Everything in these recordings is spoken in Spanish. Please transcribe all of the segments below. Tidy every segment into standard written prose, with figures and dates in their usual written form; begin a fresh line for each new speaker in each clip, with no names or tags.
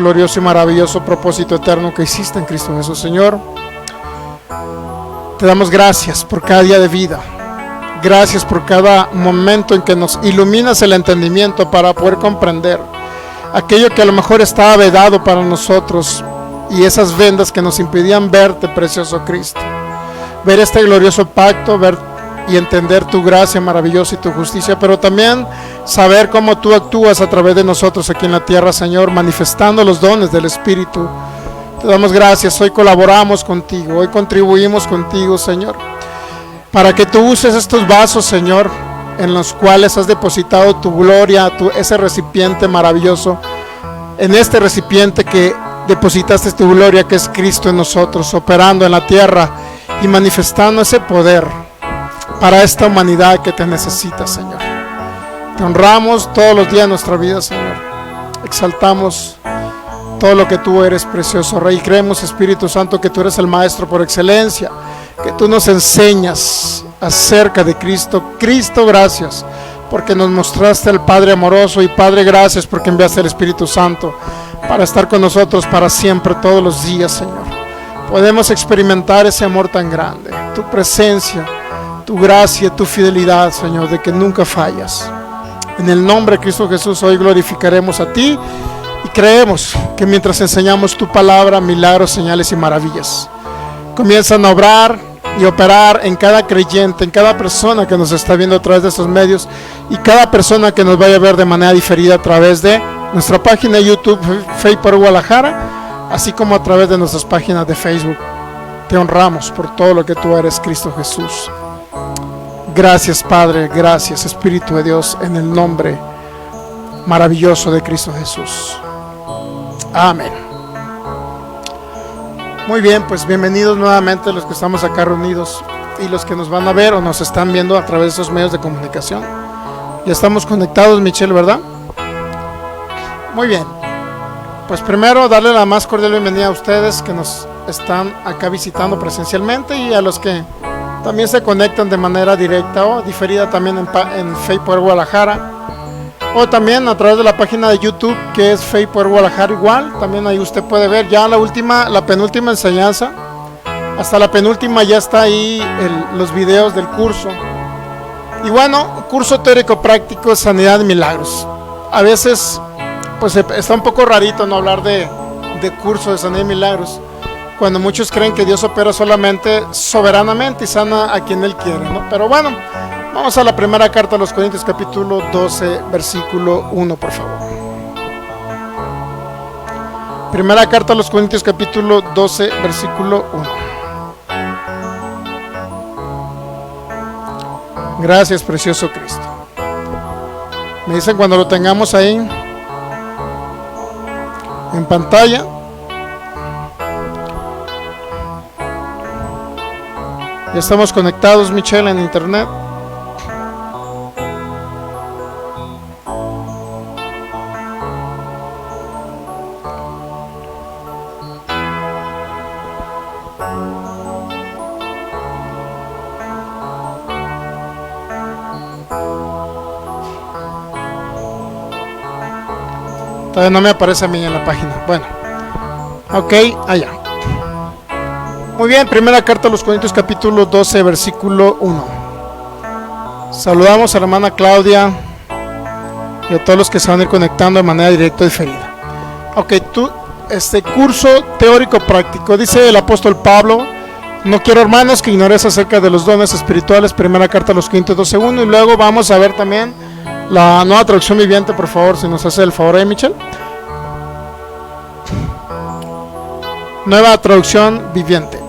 glorioso y maravilloso propósito eterno que hiciste en Cristo Jesús, Señor. Te damos gracias por cada día de vida. Gracias por cada momento en que nos iluminas el entendimiento para poder comprender aquello que a lo mejor estaba vedado para nosotros y esas vendas que nos impedían verte, precioso Cristo. Ver este glorioso pacto, ver y entender tu gracia maravillosa y tu justicia, pero también saber cómo tú actúas a través de nosotros aquí en la tierra, Señor, manifestando los dones del Espíritu. Te damos gracias. Hoy colaboramos contigo, hoy contribuimos contigo, Señor, para que tú uses estos vasos, Señor, en los cuales has depositado tu gloria, ese recipiente maravilloso, en este recipiente que depositaste tu gloria, que es Cristo en nosotros, operando en la tierra y manifestando ese poder para esta humanidad que te necesita, Señor. Te honramos todos los días de nuestra vida, Señor. Exaltamos todo lo que tú eres, precioso Rey. Creemos, Espíritu Santo, que tú eres el Maestro por excelencia, que tú nos enseñas acerca de Cristo. Cristo, gracias porque nos mostraste al Padre amoroso, y Padre, gracias porque enviaste el Espíritu Santo para estar con nosotros para siempre, todos los días, Señor. Podemos experimentar ese amor tan grande, tu presencia, tu gracia, tu fidelidad, Señor, de que nunca fallas. En el nombre de Cristo Jesús, hoy glorificaremos a ti y creemos que mientras enseñamos tu palabra, milagros, señales y maravillas comienzan a obrar y operar en cada creyente, en cada persona que nos está viendo a través de estos medios y cada persona que nos vaya a ver de manera diferida a través de nuestra página de YouTube, Fe y Poder Guadalajara, así como a través de nuestras páginas de Facebook. Te honramos por todo lo que tú eres, Cristo Jesús. Gracias, Padre, gracias, Espíritu de Dios, en el nombre maravilloso de Cristo Jesús. Amén. Muy bien, pues bienvenidos nuevamente los que estamos acá reunidos y los que nos van a ver o nos están viendo a través de esos medios de comunicación. Ya estamos conectados, Michelle, ¿verdad? Muy bien. Pues primero darle la más cordial bienvenida a ustedes que nos están acá visitando presencialmente y a los que también se conectan de manera directa o diferida también en Fe y Poder Guadalajara, o también a través de la página de YouTube que es Fe y Poder Guadalajara igual. También ahí usted puede ver ya la penúltima enseñanza, hasta la penúltima ya está ahí los videos del curso. Y bueno, curso teórico práctico, sanidad y milagros. A veces pues está un poco rarito no hablar de curso de sanidad y milagros, cuando muchos creen que Dios opera solamente soberanamente y sana a quien Él quiere, ¿no? Pero bueno, vamos a la primera carta a los Corintios, capítulo 12, versículo 1, por favor. Primera carta a los Corintios, capítulo 12, versículo 1. Gracias, precioso Cristo. Me dicen cuando lo tengamos ahí en pantalla. Ya estamos conectados, Michelle, en internet. Todavía no me aparece a mí en la página. Bueno, ok, allá. Muy bien, primera carta a los Corintios, capítulo 12, versículo 1. Saludamos a la hermana Claudia y a todos los que se van a ir conectando de manera directa y diferida. Ok, curso teórico práctico, dice el apóstol Pablo: no quiero, hermanos, que ignoréis acerca de los dones espirituales. Primera carta a los Corintios 12:1. Y luego vamos a ver también la nueva traducción viviente, por favor, si nos hace el favor ahí, Michelle. Nueva traducción viviente.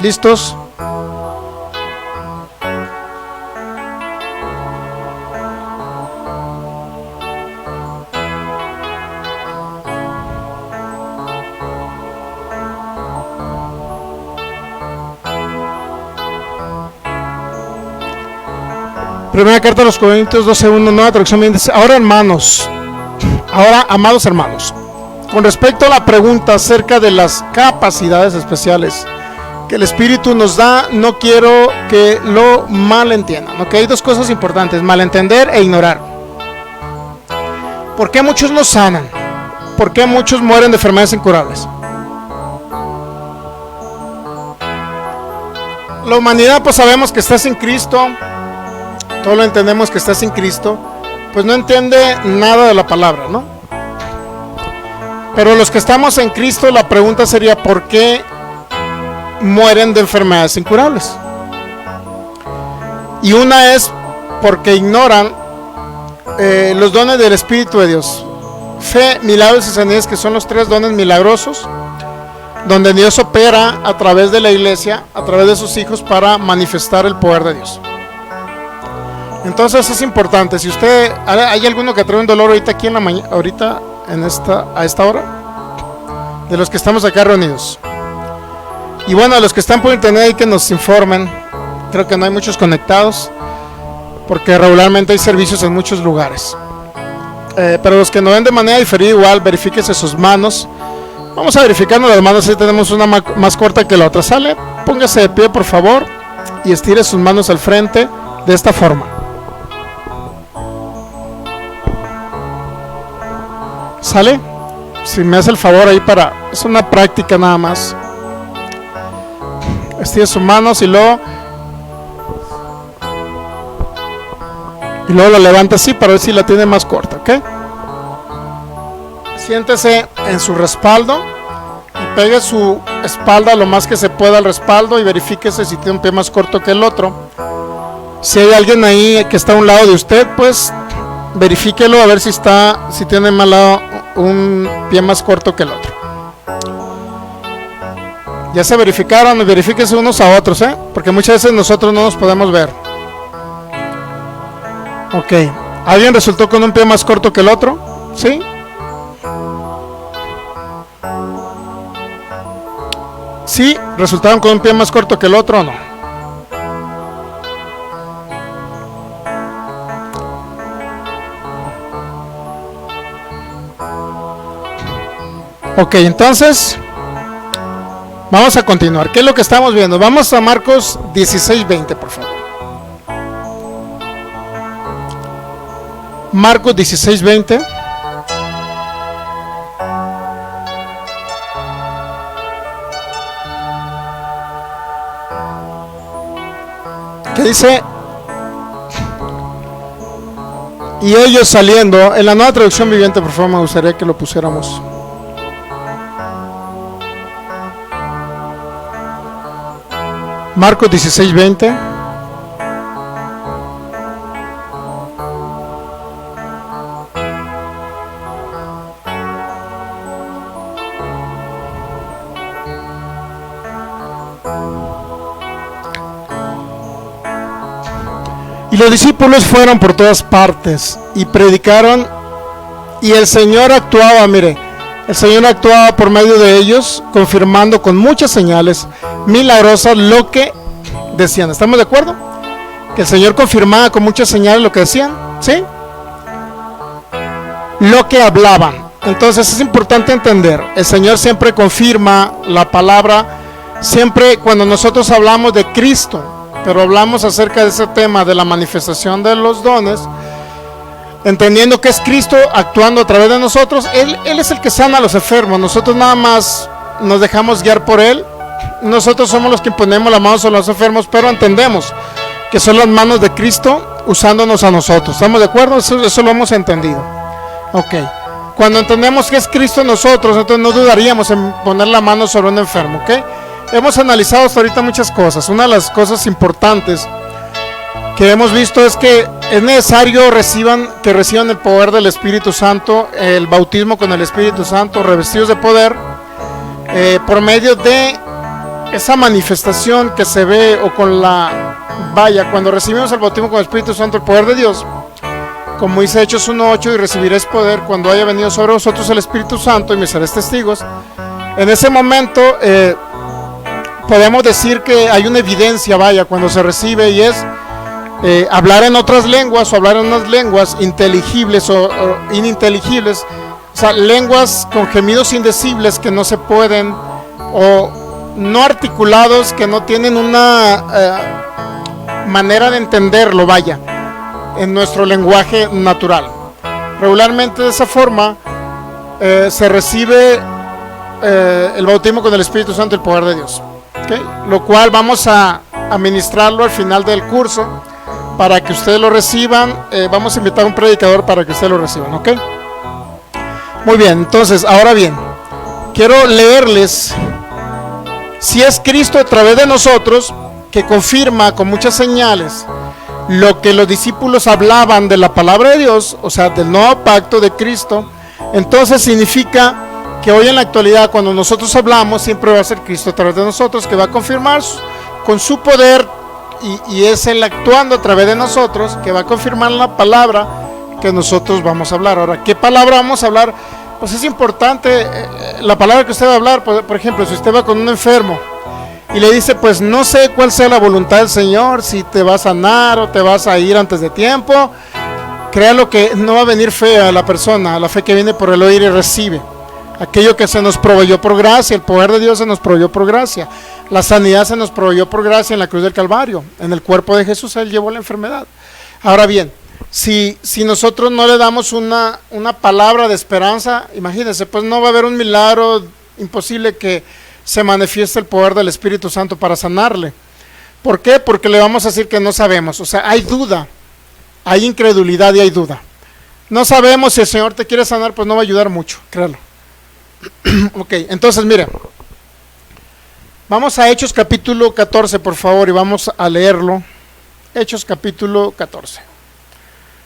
¿Listos? Primera carta a los Corintios 12:1, nueva traducción bien dice: ahora, amados hermanos, con respecto a la pregunta acerca de las capacidades especiales que el Espíritu nos da, no quiero que lo malentiendan, ¿ok? Hay dos cosas importantes: malentender e ignorar. ¿Por qué muchos no sanan? ¿Por qué muchos mueren de enfermedades incurables? La humanidad, pues sabemos que está sin Cristo, todos lo entendemos que está sin Cristo, pues no entiende nada de la palabra, ¿no? Pero los que estamos en Cristo, la pregunta sería: ¿por qué mueren de enfermedades incurables? Y una es porque ignoran los dones del Espíritu de Dios: fe, milagros y sanidades, que son los tres dones milagrosos donde Dios opera a través de la iglesia, a través de sus hijos, para manifestar el poder de Dios. Entonces es importante. Si usted, ¿hay alguno que trae un dolor ahorita aquí en la mañana, ahorita a esta hora? De los que estamos acá reunidos. Y bueno, a los que están por internet ahí, que nos informen. Creo que no hay muchos conectados, porque regularmente hay servicios en muchos lugares. Pero los que nos ven de manera diferida, igual verifíquese sus manos. Vamos a verificarnos las manos. Si tenemos una más corta que la otra. Sale, póngase de pie por favor y estire sus manos al frente de esta forma. ¿Sale? Si me hace el favor ahí, es una práctica nada más. Estire sus manos y luego lo levanta así para ver si la tiene más corta, ¿ok? Siéntese en su respaldo y pegue su espalda lo más que se pueda al respaldo y verifíquese si tiene un pie más corto que el otro. Si hay alguien ahí que está a un lado de usted, pues verifíquelo a ver si tiene un pie más corto que el otro. Ya se verificaron, verifíquese unos a otros, porque muchas veces nosotros no nos podemos ver. Ok, ¿alguien resultó con un pie más corto que el otro? ¿Sí? ¿Sí? ¿Resultaron con un pie más corto que el otro o no? Ok, entonces vamos a continuar. ¿Qué es lo que estamos viendo? Vamos a Marcos 16:20, por favor. Marcos 16:20. ¿Qué dice? Y ellos saliendo, en la Nueva Traducción Viviente, por favor, me gustaría que lo pusiéramos. Marcos 16:20. Y los discípulos fueron por todas partes y predicaron, y el Señor actuaba, mire, el Señor actuaba por medio de ellos, confirmando con muchas señales milagrosas lo que decían. ¿Estamos de acuerdo? Que el Señor confirmaba con muchas señales lo que decían, ¿sí? Lo que hablaban. Entonces es importante entender, el Señor siempre confirma la palabra, siempre cuando nosotros hablamos de Cristo, pero hablamos acerca de ese tema de la manifestación de los dones, entendiendo que es Cristo actuando a través de nosotros. Él es el que sana a los enfermos, nosotros nada más nos dejamos guiar por Él. Nosotros somos los que ponemos la mano sobre los enfermos, pero entendemos que son las manos de Cristo usándonos a nosotros. ¿Estamos de acuerdo? Eso lo hemos entendido. Ok. Cuando entendemos que es Cristo en nosotros, entonces no dudaríamos en poner la mano sobre un enfermo, ¿ok? Hemos analizado hasta ahorita muchas cosas. Una de las cosas importantes que hemos visto es que es necesario que reciban el poder del Espíritu Santo, el bautismo con el Espíritu Santo, revestidos de poder, por medio de esa manifestación que se ve, o con cuando recibimos el bautismo con el Espíritu Santo, el poder de Dios, como dice Hechos 1:8, y recibiréis poder cuando haya venido sobre vosotros el Espíritu Santo y me seréis testigos. En ese momento podemos decir que hay una evidencia, cuando se recibe, y es hablar en otras lenguas, o hablar en unas lenguas inteligibles o ininteligibles, o sea, lenguas con gemidos indecibles que no se pueden, o no articulados, que no tienen una manera de entenderlo, vaya, en nuestro lenguaje natural. Regularmente de esa forma se recibe el bautismo con el Espíritu Santo y el poder de Dios, ¿okay? Lo cual vamos a administrarlo al final del curso para que ustedes lo reciban. Vamos a invitar a un predicador para que ustedes lo reciban, ¿ok? Muy bien, entonces, ahora bien, quiero leerles: si es Cristo a través de nosotros, que confirma con muchas señales lo que los discípulos hablaban de la palabra de Dios, o sea, del nuevo pacto de Cristo, entonces significa que hoy en la actualidad, cuando nosotros hablamos, siempre va a ser Cristo a través de nosotros, que va a confirmar con su poder, y es Él actuando a través de nosotros, que va a confirmar la palabra que nosotros vamos a hablar. Ahora, ¿qué palabra vamos a hablar? Pues es importante la palabra que usted va a hablar. Por ejemplo, si usted va con un enfermo y le dice, pues no sé cuál sea la voluntad del Señor, si te va a sanar o te vas a ir antes de tiempo, créalo que no va a venir fe a la persona. La fe que viene por el oír y recibe. Aquello que se nos proveyó por gracia, el poder de Dios se nos proveyó por gracia, la sanidad se nos proveyó por gracia en la cruz del Calvario. En el cuerpo de Jesús Él llevó la enfermedad. Ahora bien, si nosotros no le damos una palabra de esperanza, imagínense, pues no va a haber un milagro, imposible que se manifieste el poder del Espíritu Santo para sanarle. ¿Por qué? Porque le vamos a decir que no sabemos. O sea, hay duda, hay incredulidad y hay duda. No sabemos si el Señor te quiere sanar, pues no va a ayudar mucho, créalo. Ok, entonces mire, vamos a Hechos capítulo 14, por favor, y vamos a leerlo. Hechos capítulo 14.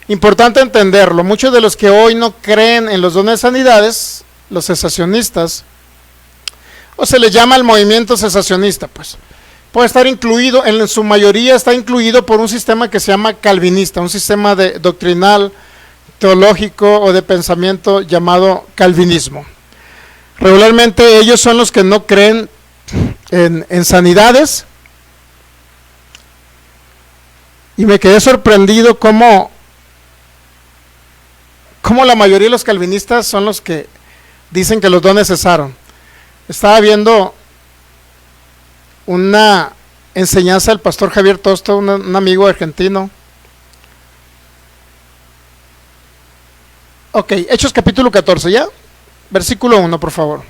Importante entenderlo. Muchos de los que hoy no creen en los dones de sanidades, los cesacionistas, o se les llama el movimiento cesacionista, pues puede estar incluido, en su mayoría está incluido por un sistema que se llama calvinista, un sistema doctrinal, teológico o de pensamiento llamado calvinismo. Regularmente ellos son los que no creen en sanidades, y me quedé sorprendido cómo la mayoría de los calvinistas son los que dicen que los dones cesaron. Estaba viendo una enseñanza del pastor Javier Tosto, un amigo argentino. Ok, Hechos capítulo 14, ¿ya? Versículo 1, por favor.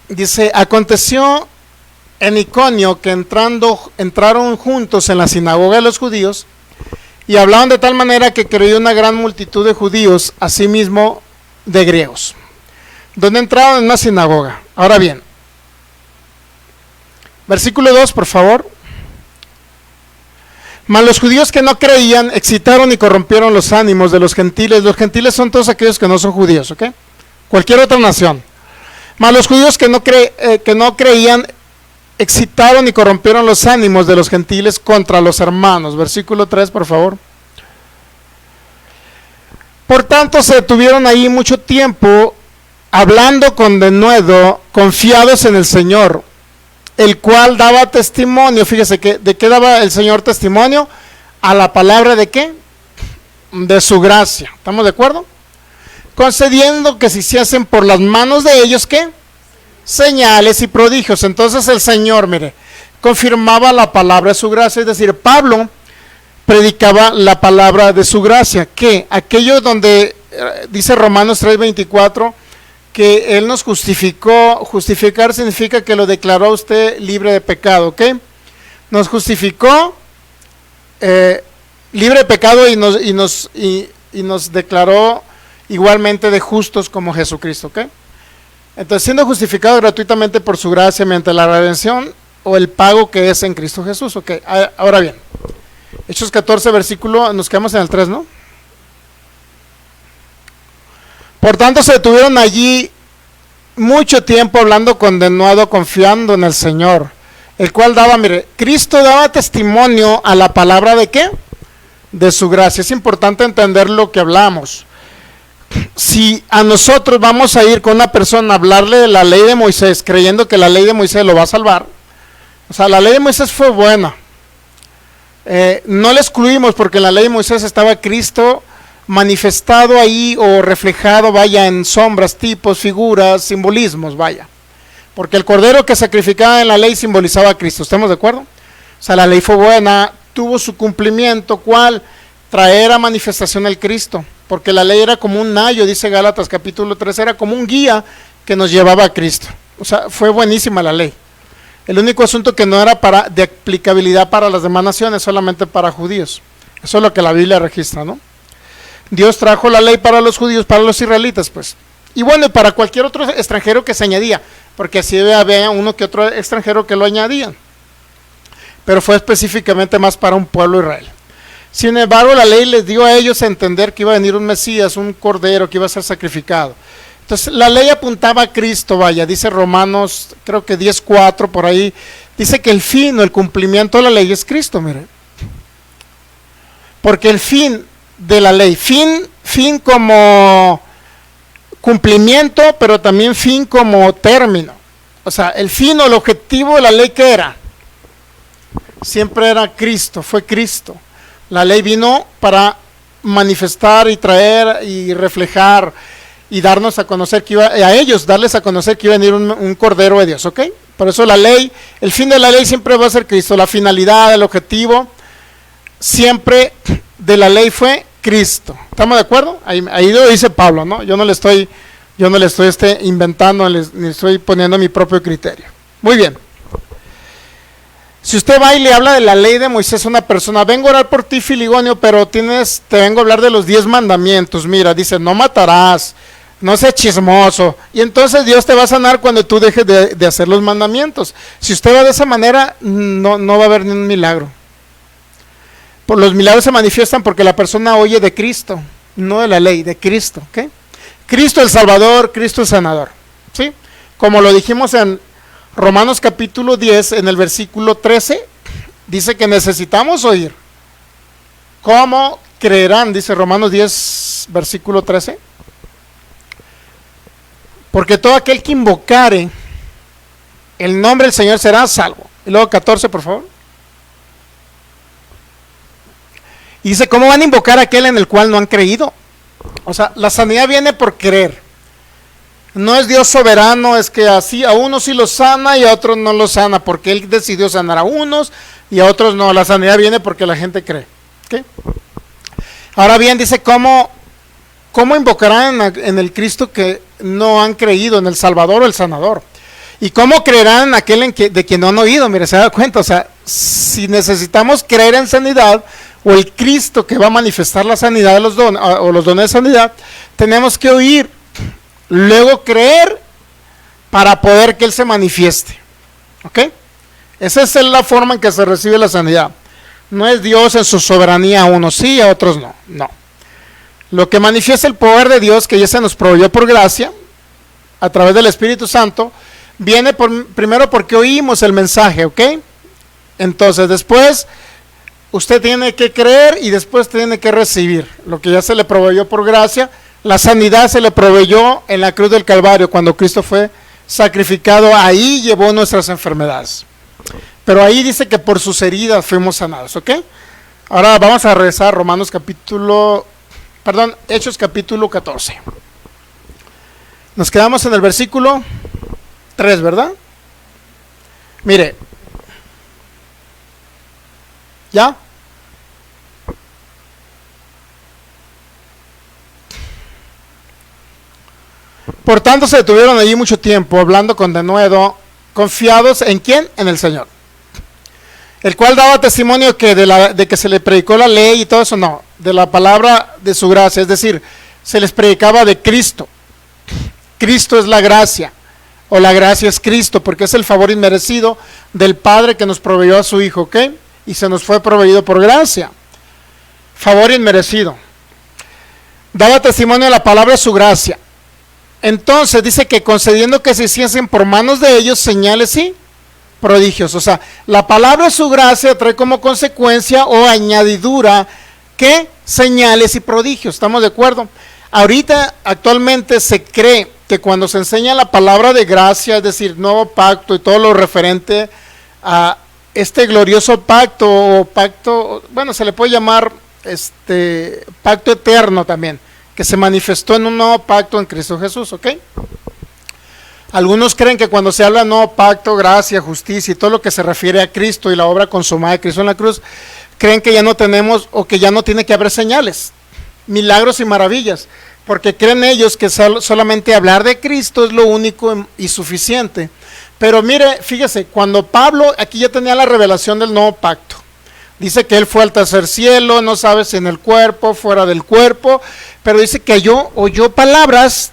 Dice: aconteció en Iconio que entraron juntos en la sinagoga de los judíos y hablaban de tal manera que creyó una gran multitud de judíos, asimismo de griegos. ¿Dónde entraron? En una sinagoga. Ahora bien, versículo 2, por favor. Mas los judíos que no creían excitaron y corrompieron los ánimos de los gentiles. Los gentiles son todos aquellos que no son judíos, ¿ok? Cualquier otra nación. Mas los judíos que no creían excitaron y corrompieron los ánimos de los gentiles contra los hermanos. Versículo 3, por favor. Por tanto se detuvieron ahí mucho tiempo, hablando con denuedo, confiados en el Señor, el cual daba testimonio. Fíjese que ¿de qué daba el Señor testimonio? A la palabra ¿de qué? De su gracia. ¿Estamos de acuerdo? Concediendo que se hiciesen por las manos de ellos ¿qué? Señales y prodigios. Entonces el Señor, mire, confirmaba la palabra de su gracia. Es decir, Pablo predicaba la palabra de su gracia, que aquello donde dice Romanos 3:24 que Él nos justificó. Justificar significa que lo declaró usted libre de pecado, ¿ok? Nos justificó libre de pecado y nos declaró igualmente de justos como Jesucristo, ¿ok? Entonces, siendo justificado gratuitamente por su gracia mediante la redención o el pago que es en Cristo Jesús, ¿ok? Ahora bien, Hechos 14, versículo, nos quedamos en el 3, ¿no? Por tanto se detuvieron allí mucho tiempo hablando con denuedo, confiando en el Señor, el cual daba, mire, Cristo daba testimonio a la palabra ¿de qué? De su gracia. Es importante entender lo que hablamos. Si a nosotros vamos a ir con una persona a hablarle de la ley de Moisés, creyendo que la ley de Moisés lo va a salvar, o sea, la ley de Moisés fue buena, no la excluimos porque en la ley de Moisés estaba Cristo manifestado ahí o reflejado, vaya, en sombras, tipos, figuras, simbolismos, vaya. Porque el cordero que sacrificaba en la ley simbolizaba a Cristo, ¿estamos de acuerdo? O sea, la ley fue buena, tuvo su cumplimiento, ¿cuál? Traer a manifestación el Cristo, porque la ley era como un nayo, dice Gálatas capítulo 3, era como un guía que nos llevaba a Cristo. O sea, fue buenísima la ley. El único asunto que no era de aplicabilidad para las demás naciones, solamente para judíos. Eso es lo que la Biblia registra, ¿no? Dios trajo la ley para los judíos, para los israelitas, pues. Y bueno, y para cualquier otro extranjero que se añadía, porque así había uno que otro extranjero que lo añadían. Pero fue específicamente más para un pueblo de Israel. Sin embargo, la ley les dio a ellos a entender que iba a venir un Mesías, un cordero que iba a ser sacrificado. Entonces, la ley apuntaba a Cristo, vaya, dice Romanos, creo que 10:4 por ahí, dice que el fin o el cumplimiento de la ley es Cristo, mire. Porque el fin de la ley, fin como cumplimiento, pero también fin como término. O sea, el fin o el objetivo de la ley, ¿qué era? Siempre era Cristo, fue Cristo. La ley vino para manifestar y traer y reflejar y darnos a conocer que iba, a ellos darles a conocer que iba a venir un cordero de Dios, ¿ok? Por eso la ley, el fin de la ley siempre va a ser Cristo, la finalidad, el objetivo, siempre de la ley fue Cristo. ¿Estamos de acuerdo? Ahí lo dice Pablo, ¿no? Yo no le estoy inventando, ni estoy poniendo mi propio criterio. Muy bien. Si usted va y le habla de la ley de Moisés a una persona, vengo a orar por ti, Filigonio, pero te vengo a hablar de los 10 mandamientos. Mira, dice, no matarás, no seas chismoso. Y entonces Dios te va a sanar cuando tú dejes de hacer los mandamientos. Si usted va de esa manera, no va a haber ningún milagro. Por los milagros se manifiestan porque la persona oye de Cristo, no de la ley, de Cristo. ¿Okay? Cristo el Salvador, Cristo el Sanador. ¿Sí? Como lo dijimos en Romanos capítulo 10, en el versículo 13, dice que necesitamos oír. ¿Cómo creerán? Dice Romanos 10, versículo 13. Porque todo aquel que invocare el nombre del Señor será salvo. Y luego 14, por favor. Y dice, ¿cómo van a invocar a aquel en el cual no han creído? O sea, la sanidad viene por creer. No es Dios soberano, es que así a unos sí los sana y a otros no los sana, porque Él decidió sanar a unos y a otros no. La sanidad viene porque la gente cree. ¿Okay? Ahora bien, dice, ¿cómo invocarán en el Cristo que no han creído, en el Salvador o el Sanador? ¿Y cómo creerán en aquel de quien no han oído? Mire, se da cuenta, o sea, si necesitamos creer en sanidad, o el Cristo que va a manifestar la sanidad de los dones, o los dones de sanidad, tenemos que oír, luego creer para poder que Él se manifieste. ¿Ok? Esa es la forma en que se recibe la sanidad. No es Dios en su soberanía, a unos sí, a otros no. No. Lo que manifiesta el poder de Dios, que ya se nos proveyó por gracia, a través del Espíritu Santo, viene primero porque oímos el mensaje, ¿ok? Entonces después usted tiene que creer y después tiene que recibir lo que ya se le proveyó por gracia. La sanidad se le proveyó en la cruz del Calvario, cuando Cristo fue sacrificado, ahí llevó nuestras enfermedades. Pero ahí dice que por sus heridas fuimos sanados, ¿ok? Ahora vamos a regresar a Hechos capítulo 14. Nos quedamos en el versículo 3, ¿verdad? Mire. ¿Ya? Por tanto se detuvieron allí mucho tiempo, hablando con denuedo, confiados ¿en quién? En el Señor. El cual daba testimonio que de que se le predicó la ley y todo eso, no, de la palabra de su gracia, es decir, se les predicaba de Cristo. Cristo es la gracia, o la gracia es Cristo, porque es el favor inmerecido del Padre que nos proveyó a su Hijo, ¿ok? Y se nos fue proveído por gracia. Favor inmerecido. Daba testimonio de la palabra de su gracia. Entonces dice que concediendo que se hiciesen por manos de ellos señales y prodigios. O sea, la palabra de su gracia trae como consecuencia o añadidura que señales y prodigios. ¿Estamos de acuerdo? Ahorita actualmente se cree que cuando se enseña la palabra de gracia, es decir, nuevo pacto y todo lo referente a este glorioso pacto, bueno, se le puede llamar pacto eterno también, que se manifestó en un nuevo pacto en Cristo Jesús, ¿ok? Algunos creen que cuando se habla de nuevo pacto, gracia, justicia y todo lo que se refiere a Cristo y la obra consumada de Cristo en la cruz, creen que ya no tenemos o que ya no tiene que haber señales, milagros y maravillas, porque creen ellos que solamente hablar de Cristo es lo único y suficiente. Pero mire, fíjese, cuando Pablo aquí ya tenía la revelación del nuevo pacto, dice que él fue al tercer cielo, no sabe si en el cuerpo, fuera del cuerpo, pero dice que oyó palabras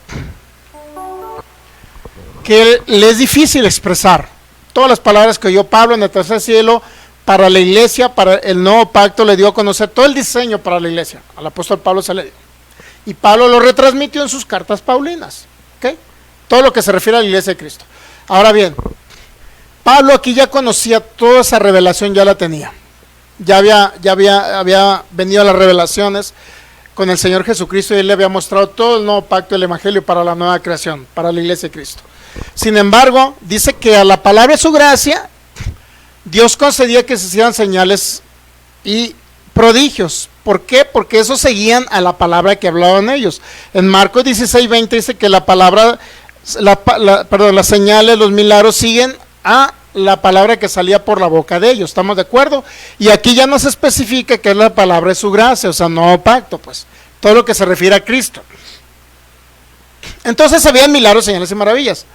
que le es difícil expresar. Todas las palabras que oyó Pablo en el tercer cielo para la iglesia, para el nuevo pacto, le dio a conocer todo el diseño para la iglesia. Al apóstol Pablo se le dio. Y Pablo lo retransmitió en sus cartas paulinas. ¿Okay? Todo lo que se refiere a la iglesia de Cristo. Ahora bien, Pablo aquí ya conocía toda esa revelación, ya la tenía. Ya había venido a las revelaciones con el Señor Jesucristo y él le había mostrado todo el nuevo pacto del evangelio para la nueva creación, para la iglesia de Cristo. Sin embargo, dice que a la palabra de su gracia, Dios concedía que se hicieran señales y prodigios. ¿Por qué? Porque esos seguían a la palabra que hablaban ellos. En Marcos 16:20 dice que la palabra, las señales, los milagros siguen a la palabra que salía por la boca de ellos. ¿Estamos de acuerdo? Y aquí ya no se especifica que es la palabra de su gracia, o sea, nuevo pacto, pues. Todo lo que se refiere a Cristo. Entonces había milagros, señales y maravillas.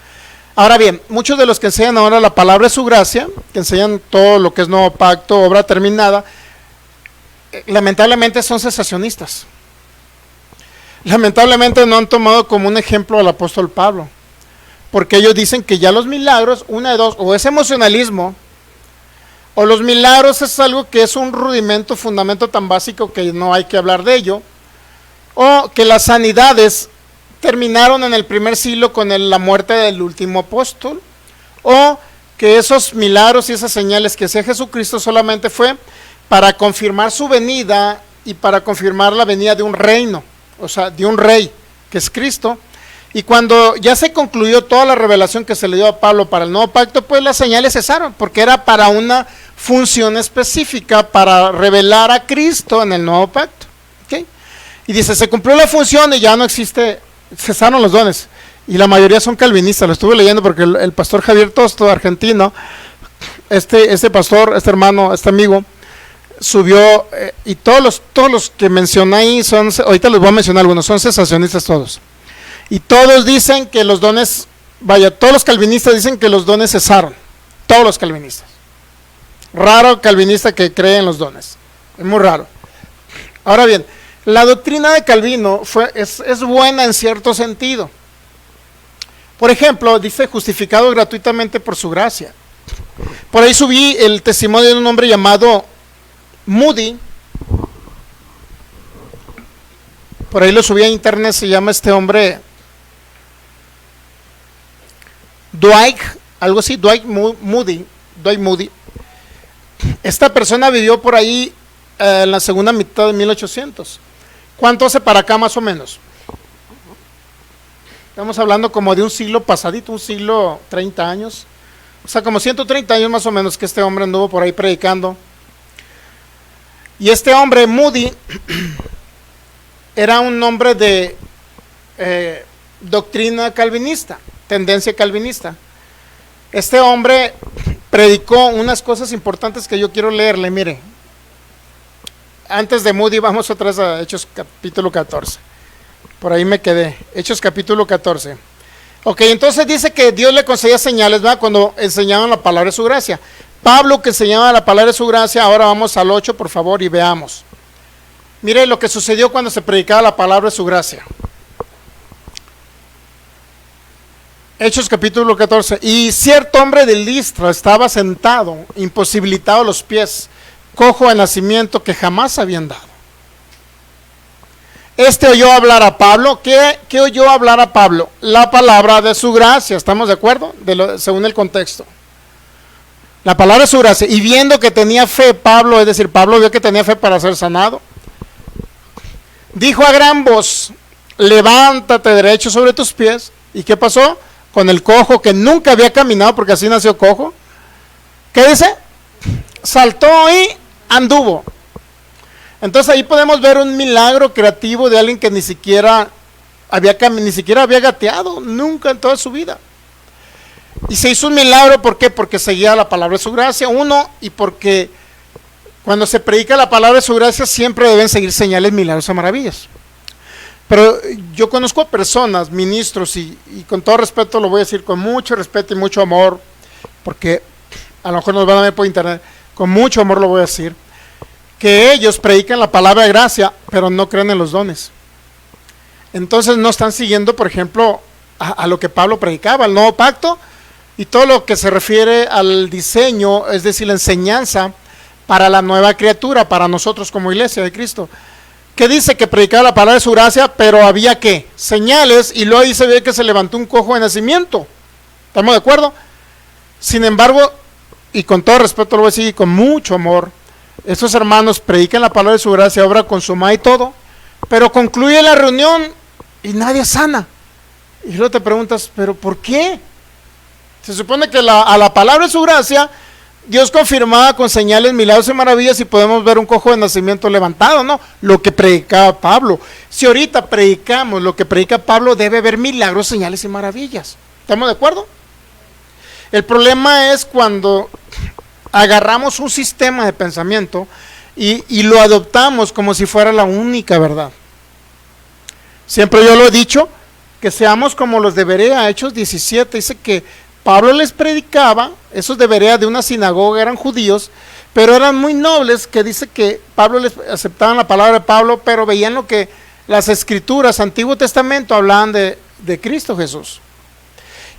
Ahora bien, muchos de los que enseñan ahora la palabra de su gracia, que enseñan todo lo que es nuevo pacto, obra terminada, lamentablemente son cesacionistas. Lamentablemente no han tomado como un ejemplo al apóstol Pablo, porque ellos dicen que ya los milagros, una de dos, o es emocionalismo, o los milagros es algo que es un rudimento, fundamento tan básico que no hay que hablar de ello, o que las sanidades terminaron en el primer siglo con la muerte del último apóstol, o que esos milagros y esas señales que hacía Jesucristo solamente fue para confirmar su venida y para confirmar la venida de un reino, o sea, de un rey, que es Cristo. Y cuando ya se concluyó toda la revelación que se le dio a Pablo para el nuevo pacto, pues las señales cesaron, porque era para una función específica, para revelar a Cristo en el nuevo pacto. ¿Okay? Y dice, se cumplió la función y ya no existe, cesaron los dones. Y la mayoría son calvinistas, lo estuve leyendo porque el pastor Javier Tosto, argentino, este pastor, este hermano, este amigo, subió, y todos los que mencioné ahí son, ahorita les voy a mencionar algunos, son cesacionistas todos. Y todos dicen que los dones, todos los calvinistas dicen que los dones cesaron. Todos los calvinistas. Raro calvinista que cree en los dones. Es muy raro. Ahora bien, la doctrina de Calvino es buena en cierto sentido. Por ejemplo, dice justificado gratuitamente por su gracia. Por ahí subí el testimonio de un hombre llamado Moody. Por ahí lo subí a internet, se llama este hombre Dwight, algo así, Dwight Moody. Esta persona vivió por ahí en la segunda mitad de 1800. ¿Cuánto hace para acá más o menos? Estamos hablando como de un siglo pasadito, un siglo 30 años. O sea, como 130 años más o menos que este hombre anduvo por ahí predicando. Y este hombre, Moody, era un hombre de doctrina calvinista, tendencia calvinista. Este hombre predicó unas cosas importantes que yo quiero leerle, mire. Antes de Moody vamos otra vez a Hechos capítulo 14. Por ahí me quedé. Hechos capítulo 14. Ok, entonces dice que Dios le concedía señales, ¿verdad? Cuando enseñaban la palabra de su gracia. Pablo que enseñaba la palabra de su gracia, ahora vamos al 8 por favor y veamos. Mire lo que sucedió cuando se predicaba la palabra de su gracia. Hechos capítulo 14. Y cierto hombre de Listra estaba sentado, imposibilitado a los pies, cojo de nacimiento, que jamás habían dado. Este oyó hablar a Pablo. ¿Qué oyó hablar a Pablo? La palabra de su gracia. ¿Estamos de acuerdo? Según el contexto. La palabra de su gracia. Y viendo que tenía fe Pablo, es decir, Pablo vio que tenía fe para ser sanado, dijo a gran voz, levántate derecho sobre tus pies. ¿Y qué pasó? Con el cojo que nunca había caminado, porque así nació cojo. ¿Qué dice? Saltó y anduvo. Entonces ahí podemos ver un milagro creativo de alguien que ni siquiera había gateado nunca en toda su vida. Y se hizo un milagro, ¿por qué? Porque seguía la palabra de su gracia, uno, y porque cuando se predica la palabra de su gracia siempre deben seguir señales, milagros y maravillas. Pero yo conozco a personas, ministros, y con todo respeto lo voy a decir, con mucho respeto y mucho amor, porque a lo mejor nos van a ver por internet, con mucho amor lo voy a decir, que ellos predican la palabra de gracia, pero no creen en los dones. Entonces no están siguiendo, por ejemplo, a lo que Pablo predicaba, el nuevo pacto, y todo lo que se refiere al diseño, es decir, la enseñanza para la nueva criatura, para nosotros como iglesia de Cristo. Que dice que predicaba la palabra de su gracia, pero había ¿qué? Señales, y luego ahí se ve que se levantó un cojo de nacimiento. ¿Estamos de acuerdo? Sin embargo, y con todo respeto lo voy a decir, y con mucho amor, estos hermanos predican la palabra de su gracia, obra consumada y todo, pero concluye la reunión y nadie sana. Y luego te preguntas, ¿pero por qué? Se supone que a la palabra de su gracia Dios confirmaba con señales, milagros y maravillas, y podemos ver un cojo de nacimiento levantado, ¿no? Lo que predicaba Pablo. Si ahorita predicamos lo que predica Pablo, debe haber milagros, señales y maravillas. ¿Estamos de acuerdo? El problema es cuando agarramos un sistema de pensamiento y lo adoptamos como si fuera la única verdad. Siempre yo lo he dicho, que seamos como los de Berea, Hechos 17, dice que Pablo les predicaba, esos de Berea de una sinagoga eran judíos, pero eran muy nobles, que dice que Pablo les aceptaban la palabra de Pablo, pero veían lo que las escrituras, Antiguo Testamento, hablaban de Cristo Jesús.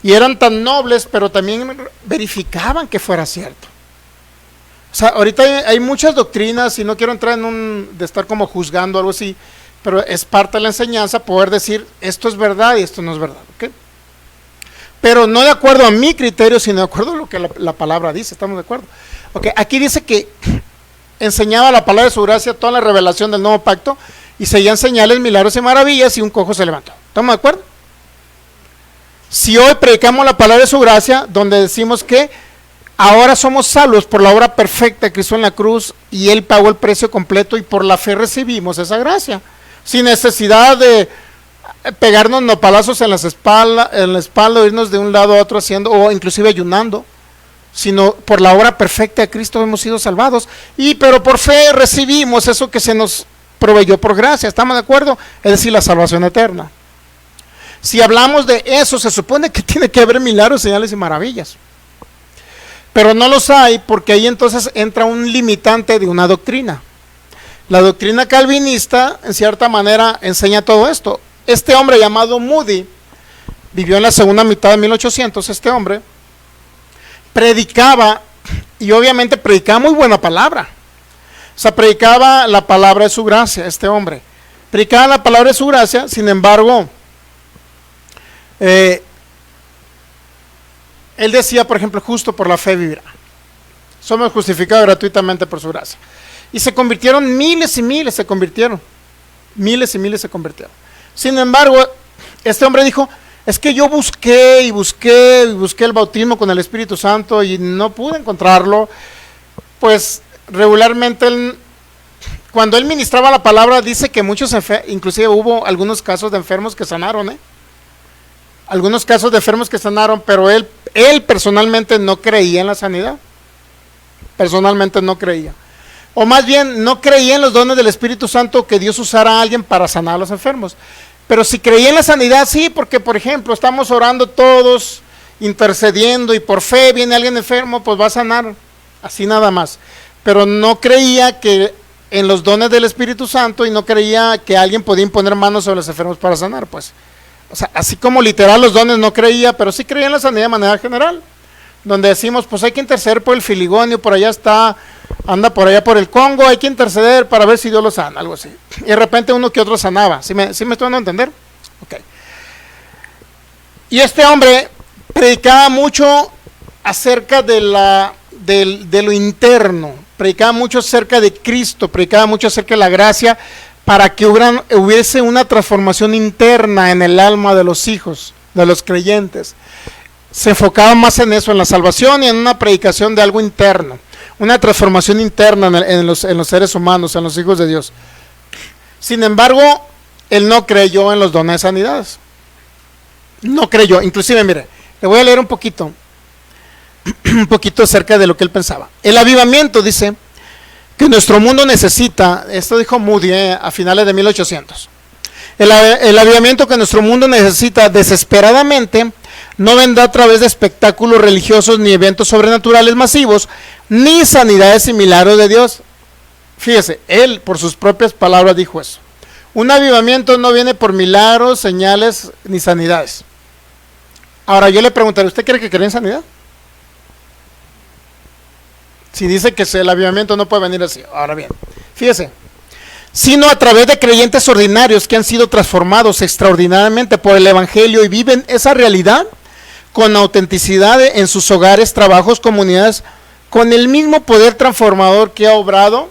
Y eran tan nobles, pero también verificaban que fuera cierto. O sea, ahorita hay muchas doctrinas, y no quiero entrar de estar como juzgando algo así, pero es parte de la enseñanza poder decir, esto es verdad y esto no es verdad, ¿ok? Pero no de acuerdo a mi criterio, sino de acuerdo a lo que la palabra dice, ¿estamos de acuerdo? Okay, aquí dice que enseñaba la palabra de su gracia, toda la revelación del nuevo pacto, y seguían señales, milagros y maravillas, y un cojo se levantó. ¿Estamos de acuerdo? Si hoy predicamos la palabra de su gracia, donde decimos que ahora somos salvos por la obra perfecta de Cristo en la cruz, y Él pagó el precio completo, y por la fe recibimos esa gracia, sin necesidad de pegarnos nopalazos en la espalda, irnos de un lado a otro haciendo, o inclusive ayunando, sino por la obra perfecta de Cristo hemos sido salvados, pero por fe recibimos eso que se nos proveyó por gracia. ¿Estamos de acuerdo? Es decir, la salvación eterna. Si hablamos de eso, se supone que tiene que haber milagros, señales y maravillas, pero no los hay, porque ahí entonces entra un limitante de una doctrina. La doctrina calvinista, en cierta manera, enseña todo esto. Este hombre llamado Moody vivió en la segunda mitad de 1800. Este hombre predicaba, y obviamente predicaba muy buena palabra. O sea, predicaba la palabra de su gracia. Este hombre predicaba la palabra de su gracia. Sin embargo, él decía, por ejemplo, justo por la fe vivirá. Somos justificados gratuitamente por su gracia. Y se convirtieron miles y miles, miles y miles se convirtieron. Sin embargo, este hombre dijo, es que yo busqué el bautismo con el Espíritu Santo y no pude encontrarlo. Pues regularmente cuando él ministraba la palabra, dice que muchos inclusive hubo algunos casos de enfermos que sanaron, algunos casos de enfermos que sanaron, pero él personalmente no creía en la sanidad. Personalmente no creía. O más bien, no creía en los dones del Espíritu Santo, que Dios usara a alguien para sanar a los enfermos. Pero si creía en la sanidad, sí, porque por ejemplo, estamos orando todos, intercediendo, y por fe viene alguien enfermo, pues va a sanar, así nada más. Pero no creía que en los dones del Espíritu Santo, y no creía que alguien podía imponer manos sobre los enfermos para sanar, pues. O sea, así como literal los dones no creía, pero sí creía en la sanidad de manera general. Donde decimos, pues hay que interceder por el filigonio, por allá anda por allá por el Congo, hay que interceder para ver si Dios lo sana, algo así. Y de repente uno que otro sanaba. ¿Sí me estoy dando a entender? Ok. Y este hombre predicaba mucho acerca de lo interno, predicaba mucho acerca de Cristo, predicaba mucho acerca de la gracia, para que hubiese una transformación interna en el alma de los hijos, de los creyentes. Se enfocaba más en eso, en la salvación, y en una predicación de algo interno. una transformación interna en los seres humanos, en los hijos de Dios. Sin embargo, él no creyó en los dones de sanidades. No creyó. Inclusive, mire, le voy a leer un poquito acerca de lo que él pensaba. El avivamiento, dice, que nuestro mundo necesita, esto dijo Moody a finales de 1800. El avivamiento que nuestro mundo necesita desesperadamente no vendrá a través de espectáculos religiosos ni eventos sobrenaturales masivos, ni sanidades y milagros de Dios. Fíjese, él por sus propias palabras dijo eso. Un avivamiento no viene por milagros, señales ni sanidades. Ahora yo le preguntaré, ¿usted cree que cree en sanidad? Si dice que el avivamiento no puede venir así. Ahora bien, fíjese, sino a través de creyentes ordinarios que han sido transformados extraordinariamente por el Evangelio y viven esa realidad con autenticidad en sus hogares, trabajos, comunidades, con el mismo poder transformador que ha obrado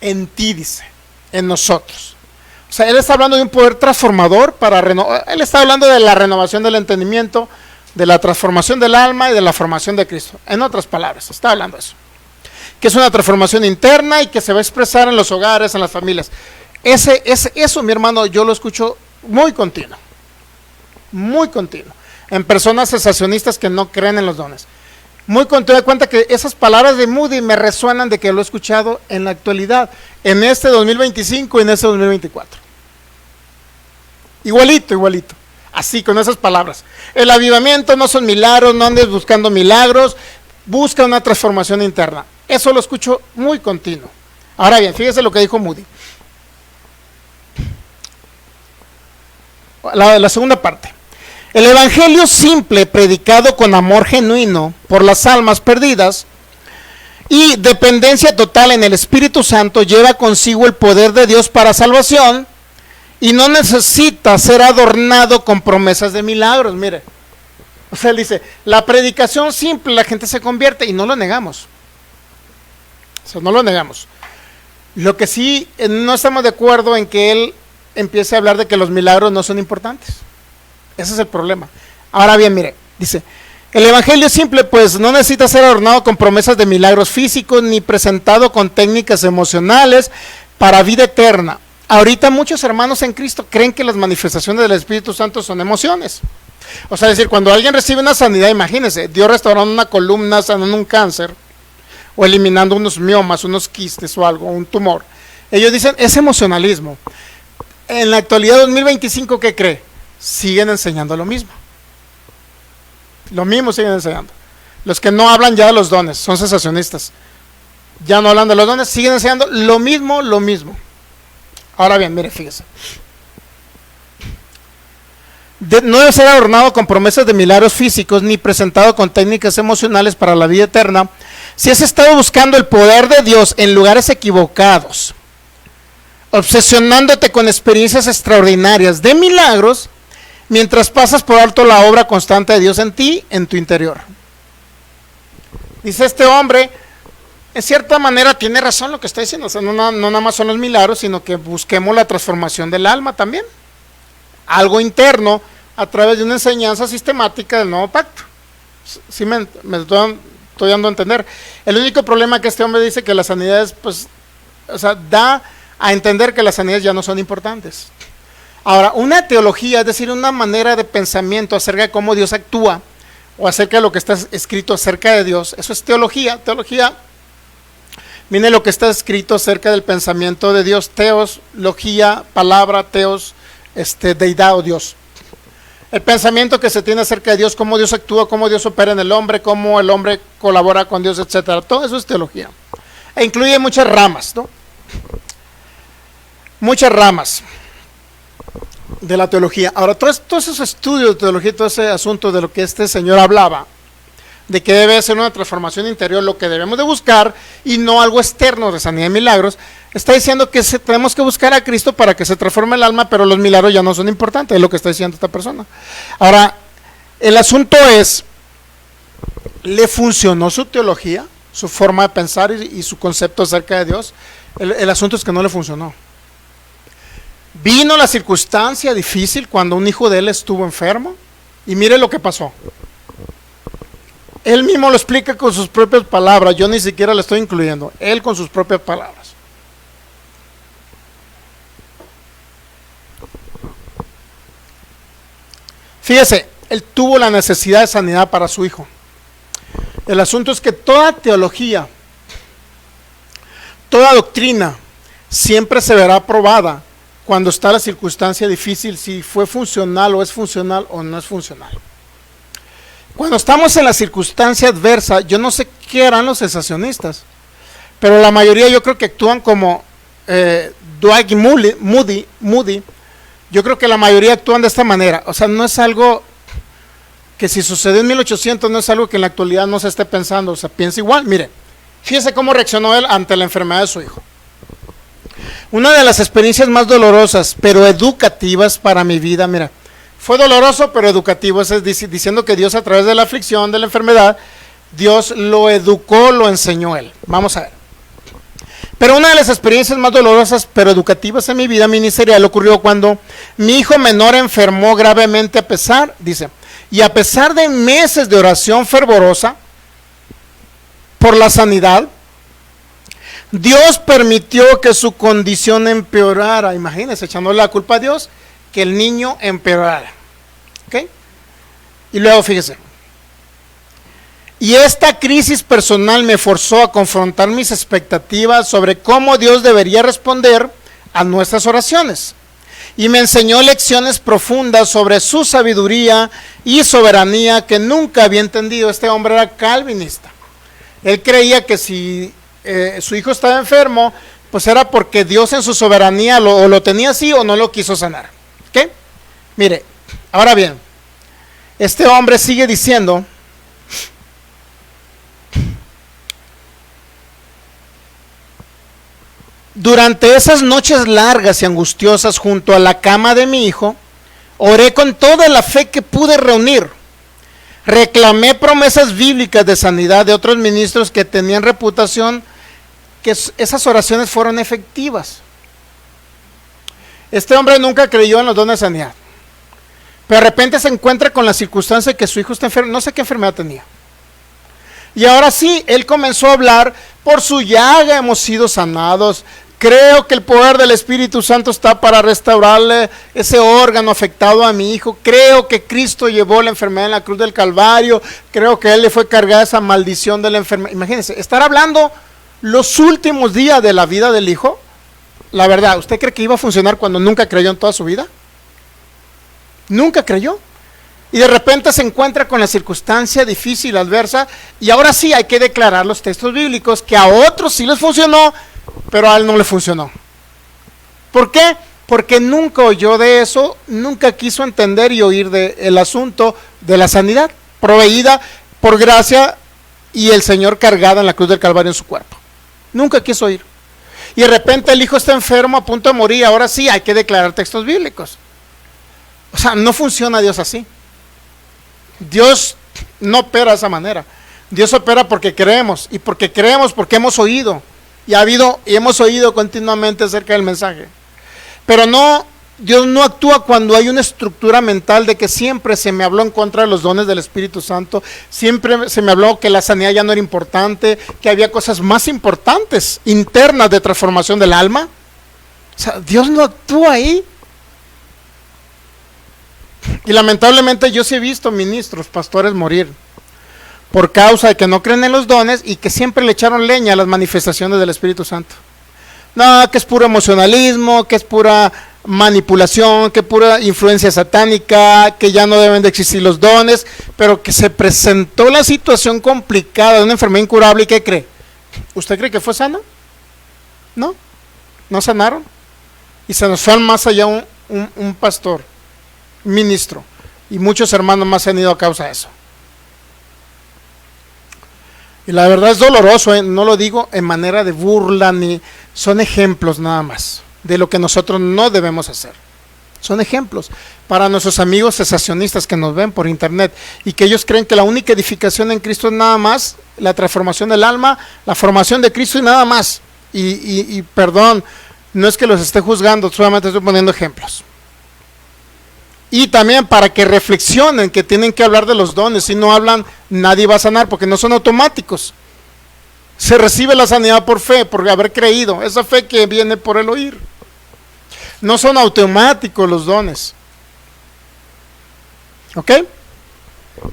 en ti, dice, en nosotros. O sea, él está hablando de un poder transformador para renovar. Él está hablando de la renovación del entendimiento, de la transformación del alma y de la formación de Cristo. En otras palabras, está hablando de eso. Que es una transformación interna y que se va a expresar en los hogares, en las familias. Eso, mi hermano, yo lo escucho muy continuo. Muy continuo. En personas cesacionistas que no creen en los dones. Muy continuo, de cuenta que esas palabras de Moody me resuenan de que lo he escuchado en la actualidad. En este 2025 y en este 2024. Igualito. Así, con esas palabras. El avivamiento no son milagros, no andes buscando milagros. Busca una transformación interna. Eso lo escucho muy continuo. Ahora bien, fíjese lo que dijo Moody. La segunda parte. El evangelio simple, predicado con amor genuino por las almas perdidas y dependencia total en el Espíritu Santo, lleva consigo el poder de Dios para salvación y no necesita ser adornado con promesas de milagros. Mire, o sea, él dice, la predicación simple, la gente se convierte y no lo negamos. O sea, no lo negamos. Lo que sí, no estamos de acuerdo en que él empiece a hablar de que los milagros no son importantes. Ese es el problema. Ahora bien, mire, dice, el evangelio simple pues no necesita ser adornado con promesas de milagros físicos ni presentado con técnicas emocionales para vida eterna. Ahorita muchos hermanos en Cristo creen que las manifestaciones del Espíritu Santo son emociones. O sea, es decir, cuando alguien recibe una sanidad, imagínense, Dios restaurando una columna, sanando un cáncer, o eliminando unos miomas, unos quistes o algo, un tumor. Ellos dicen, es emocionalismo. En la actualidad 2025, ¿qué cree? Siguen enseñando lo mismo. Lo mismo siguen enseñando. Los que no hablan ya de los dones, son cesacionistas. Ya no hablan de los dones, siguen enseñando lo mismo. Ahora bien, mire, fíjese. No debe ser adornado con promesas de milagros físicos ni presentado con técnicas emocionales para la vida eterna. Si has estado buscando el poder de Dios en lugares equivocados, obsesionándote con experiencias extraordinarias de milagros, mientras pasas por alto la obra constante de Dios en ti, en tu interior. Dice este hombre, en cierta manera tiene razón lo que está diciendo. O sea, no nada más son los milagros, sino que busquemos la transformación del alma también. Algo interno a través de una enseñanza sistemática del nuevo pacto. Sí me estoy dando a entender. El único problema que este hombre dice que las sanidades, pues, o sea, da a entender que las sanidades ya no son importantes. Ahora, una teología, es decir, una manera de pensamiento acerca de cómo Dios actúa, o acerca de lo que está escrito acerca de Dios, eso es teología. Teología, mire lo que está escrito acerca del pensamiento de Dios, teos, logía, palabra, teos, deidad o Dios. El pensamiento que se tiene acerca de Dios, cómo Dios actúa, cómo Dios opera en el hombre, cómo el hombre colabora con Dios, etcétera. Todo eso es teología. E incluye muchas ramas, ¿no? Muchas ramas de la teología. Ahora, todos esos estudios de teología, todo ese asunto de lo que este señor hablaba, de que debe ser una transformación interior, lo que debemos de buscar, y no algo externo de sanidad y milagros, está diciendo que tenemos que buscar a Cristo para que se transforme el alma, pero los milagros ya no son importantes, es lo que está diciendo esta persona. Ahora, el asunto es, ¿le funcionó su teología, su forma de pensar y su concepto acerca de Dios? El asunto es que no le funcionó. Vino la circunstancia difícil cuando un hijo de él estuvo enfermo, y mire lo que pasó. Él mismo lo explica con sus propias palabras, yo ni siquiera le estoy incluyendo, él con sus propias palabras. Fíjese, él tuvo la necesidad de sanidad para su hijo. El asunto es que toda teología, toda doctrina, siempre se verá probada cuando está la circunstancia difícil, si fue funcional o no es funcional. Cuando estamos en la circunstancia adversa, yo no sé qué harán los cesacionistas, pero la mayoría yo creo que actúan como Dwight Moody. Yo creo que la mayoría actúan de esta manera. O sea, no es algo que si sucedió en 1800, no es algo que en la actualidad no se esté pensando. O sea, piensa igual. Mire, fíjese cómo reaccionó él ante la enfermedad de su hijo. Una de las experiencias más dolorosas, pero educativas para mi vida, mira, fue doloroso, pero educativo. Es diciendo que Dios, a través de la aflicción, de la enfermedad, Dios lo educó, lo enseñó él. Vamos a ver. Pero una de las experiencias más dolorosas, pero educativas en mi vida ministerial, ocurrió cuando mi hijo menor enfermó gravemente a pesar de meses de oración fervorosa por la sanidad. Dios permitió que su condición empeorara. Imagínense, echando la culpa a Dios, que el niño empeorara. ¿Ok? Y luego fíjese. Y esta crisis personal me forzó a confrontar mis expectativas sobre cómo Dios debería responder a nuestras oraciones. Y me enseñó lecciones profundas sobre su sabiduría y soberanía que nunca había entendido. Este hombre era calvinista. Él creía que si su hijo estaba enfermo, pues era porque Dios en su soberanía lo tenía así o no lo quiso sanar. ¿Ok? Mire, ahora bien, este hombre sigue diciendo: durante esas noches largas y angustiosas junto a la cama de mi hijo, oré con toda la fe que pude reunir. Reclamé promesas bíblicas de sanidad de otros ministros que tenían reputación, que esas oraciones fueron efectivas. Este hombre nunca creyó en los dones de sanidad, pero de repente se encuentra con la circunstancia de que su hijo está enfermo, no sé qué enfermedad tenía. Y ahora sí, él comenzó a hablar: por su llaga hemos sido sanados. Creo que el poder del Espíritu Santo está para restaurarle ese órgano afectado a mi hijo. Creo que Cristo llevó la enfermedad en la cruz del Calvario. Creo que Él le fue cargada esa maldición de la enfermedad. Imagínense, estar hablando los últimos días de la vida del hijo. La verdad, ¿usted cree que iba a funcionar cuando nunca creyó en toda su vida? Nunca creyó. Y de repente se encuentra con la circunstancia difícil, adversa, y ahora sí hay que declarar los textos bíblicos que a otros sí les funcionó, pero a él no le funcionó. ¿Por qué? Porque nunca oyó de eso, nunca quiso entender y oír del asunto de la sanidad proveída por gracia y el Señor cargada en la cruz del Calvario en su cuerpo. Nunca quiso oír. Y de repente el hijo está enfermo, a punto de morir, ahora sí hay que declarar textos bíblicos. O sea, no funciona Dios así. Dios no opera de esa manera. Dios opera porque creemos, y porque creemos porque hemos oído y hemos oído continuamente acerca del mensaje. Pero no, Dios no actúa cuando hay una estructura mental de que siempre se me habló en contra de los dones del Espíritu Santo, siempre se me habló que la sanidad ya no era importante, que había cosas más importantes internas de transformación del alma. O sea, Dios no actúa ahí. Y lamentablemente yo sí he visto ministros, pastores morir por causa de que no creen en los dones y que siempre le echaron leña a las manifestaciones del Espíritu Santo. No, que es puro emocionalismo, que es pura manipulación, que es pura influencia satánica, que ya no deben de existir los dones, pero que se presentó la situación complicada de una enfermedad incurable. ¿Y qué cree? ¿Usted cree que fue sano? No, no sanaron. Y se nos fue más allá un pastor, ministro, y muchos hermanos más se han ido a causa de eso. Y la verdad es doloroso, no lo digo en manera de burla, ni son ejemplos nada más de lo que nosotros no debemos hacer. Son ejemplos para nuestros amigos cesacionistas que nos ven por internet y que ellos creen que la única edificación en Cristo es nada más la transformación del alma, la formación de Cristo y nada más. Y perdón, no es que los esté juzgando, solamente estoy poniendo ejemplos. Y también para que reflexionen que tienen que hablar de los dones. Si no hablan, nadie va a sanar, porque no son automáticos. Se recibe la sanidad por fe, por haber creído. Esa fe que viene por el oír. No son automáticos los dones. ¿Ok?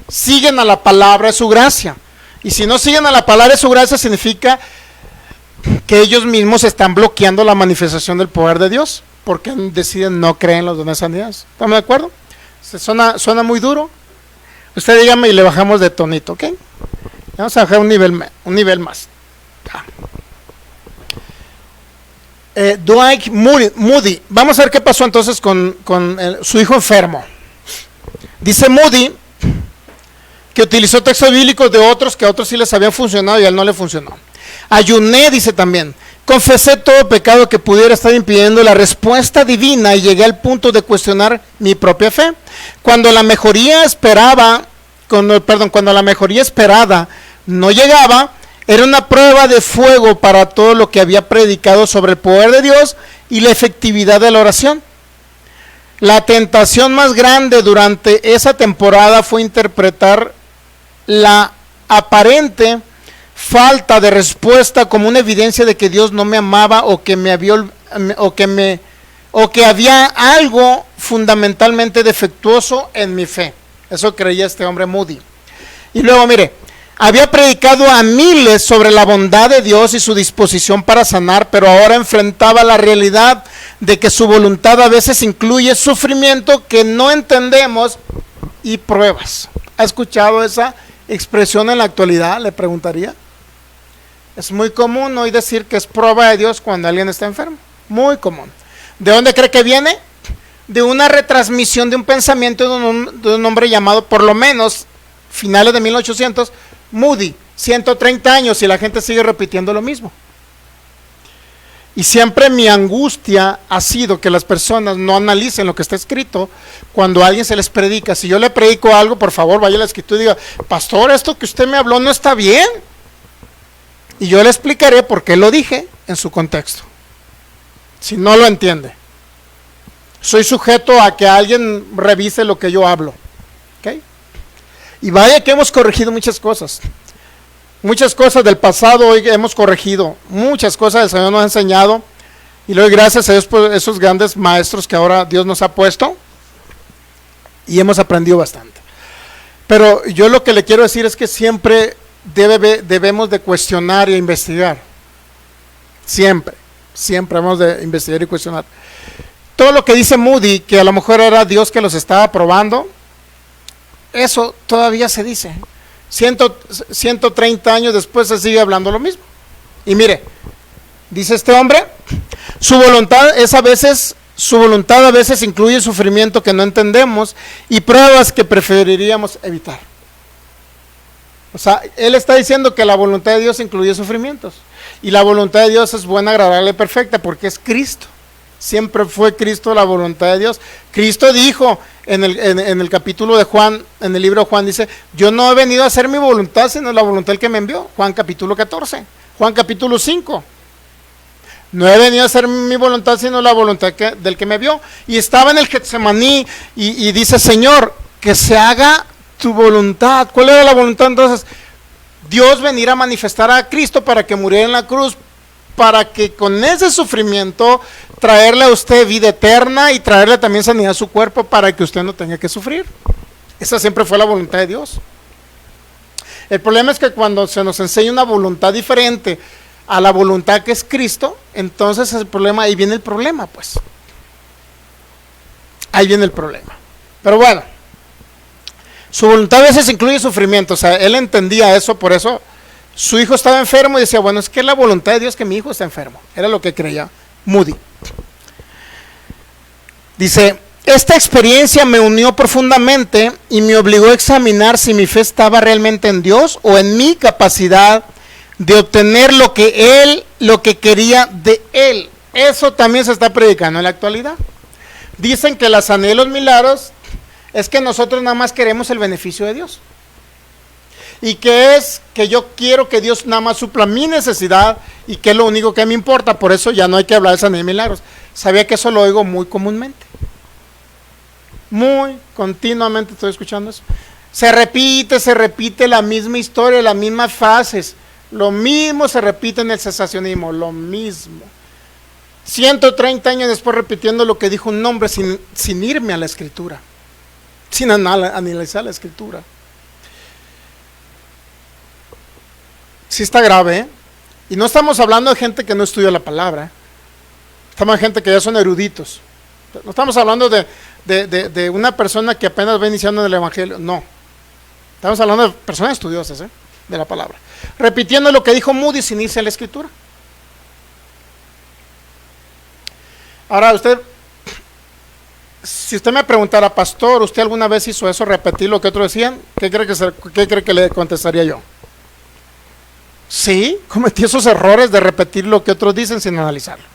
Siguen a la palabra de su gracia. Y si no siguen a la palabra de su gracia, significa que ellos mismos están bloqueando la manifestación del poder de Dios, porque deciden no creer en los dones de sanidad. ¿Estamos de acuerdo? Suena muy duro. Usted dígame y le bajamos de tonito, ¿ok? Vamos a bajar un nivel más. Dwight Moody. Vamos a ver qué pasó entonces con su hijo enfermo. Dice Moody que utilizó textos bíblicos de otros que a otros sí les habían funcionado y a él no le funcionó. Ayuné, dice también, confesé todo pecado que pudiera estar impidiendo la respuesta divina y llegué al punto de cuestionar mi propia fe. Cuando la mejoría esperada no llegaba, era una prueba de fuego para todo lo que había predicado sobre el poder de Dios y la efectividad de la oración. La tentación más grande durante esa temporada fue interpretar la aparente falta de respuesta como una evidencia de que Dios no me amaba o que había algo fundamentalmente defectuoso en mi fe. Eso creía este hombre Moody. Y luego mire, había predicado a miles sobre la bondad de Dios y su disposición para sanar, pero ahora enfrentaba la realidad de que su voluntad a veces incluye sufrimiento que no entendemos y pruebas. ¿Ha escuchado esa expresión en la actualidad? Le preguntaría. Es muy común hoy decir que es prueba de Dios cuando alguien está enfermo. Muy común. ¿De dónde cree que viene? De una retransmisión de un pensamiento de un hombre llamado, por lo menos, finales de 1800, Moody. 130 años y la gente sigue repitiendo lo mismo. Y siempre mi angustia ha sido que las personas no analicen lo que está escrito cuando a alguien se les predica. Si yo le predico algo, por favor, vaya a la escritura y diga, pastor, esto que usted me habló no está bien. Y yo le explicaré por qué lo dije en su contexto. Si no lo entiende. Soy sujeto a que alguien revise lo que yo hablo. ¿Okay? Y vaya que hemos corregido muchas cosas. Muchas cosas del pasado hoy hemos corregido. Muchas cosas el Señor nos ha enseñado. Y le doy gracias a Dios por esos grandes maestros que ahora Dios nos ha puesto. Y hemos aprendido bastante. Pero yo lo que le quiero decir es que siempre debemos de cuestionar e investigar. Siempre hemos de investigar y cuestionar. Todo lo que dice Moody, que a lo mejor era Dios que los estaba probando, eso todavía se dice. 130 años después se sigue hablando lo mismo. Y mire, dice este hombre, su voluntad a veces incluye sufrimiento que no entendemos y pruebas que preferiríamos evitar. O sea, él está diciendo que la voluntad de Dios incluye sufrimientos. Y la voluntad de Dios es buena, agradable y perfecta porque es Cristo. Siempre fue Cristo la voluntad de Dios. Cristo dijo en el capítulo de Juan, en el libro de Juan, dice, yo no he venido a hacer mi voluntad, sino la voluntad del que me envió. Juan capítulo 14, Juan capítulo 5. No he venido a hacer mi voluntad, sino la voluntad del que me envió. Y estaba en el Getsemaní y dice, Señor, que se haga tu voluntad. ¿Cuál era la voluntad entonces? Dios venir a manifestar a Cristo para que muriera en la cruz, para que con ese sufrimiento traerle a usted vida eterna y traerle también sanidad a su cuerpo para que usted no tenga que sufrir. Esa siempre fue la voluntad de Dios. El problema es que cuando se nos enseña una voluntad diferente a la voluntad que es Cristo, entonces el problema, ahí viene el problema, pues. Ahí viene el problema. Pero bueno, su voluntad a veces incluye sufrimiento, o sea, él entendía eso, por eso su hijo estaba enfermo y decía, bueno, es que es la voluntad de Dios que mi hijo está enfermo. Era lo que creía Moody. Dice, esta experiencia me unió profundamente y me obligó a examinar si mi fe estaba realmente en Dios o en mi capacidad de obtener lo que quería de Él. Eso también se está predicando en la actualidad. Dicen que la sanidad y los milagros es que nosotros nada más queremos el beneficio de Dios. Y que es que yo quiero que Dios nada más supla mi necesidad y que es lo único que me importa. Por eso ya no hay que hablar de sanidad y milagros. Sabía que eso lo oigo muy comúnmente. Muy continuamente estoy escuchando eso. Se repite la misma historia, las mismas fases. Lo mismo se repite en el cesacionismo, lo mismo. 130 años después repitiendo lo que dijo un hombre sin irme a la escritura, sin analizar la escritura. Sí está grave, ¿eh? Y no estamos hablando de gente que no estudia la palabra, ¿eh? Estamos de gente que ya son eruditos. No estamos hablando de una persona que apenas va iniciando en el evangelio, no. Estamos hablando de personas estudiosas, ¿eh?, de la palabra. Repitiendo lo que dijo Moody sin irse a la escritura. Ahora usted, si usted me preguntara, pastor, ¿usted alguna vez hizo eso, repetir lo que otros decían? ¿Qué cree que le contestaría yo? Sí, cometí esos errores de repetir lo que otros dicen sin analizarlo.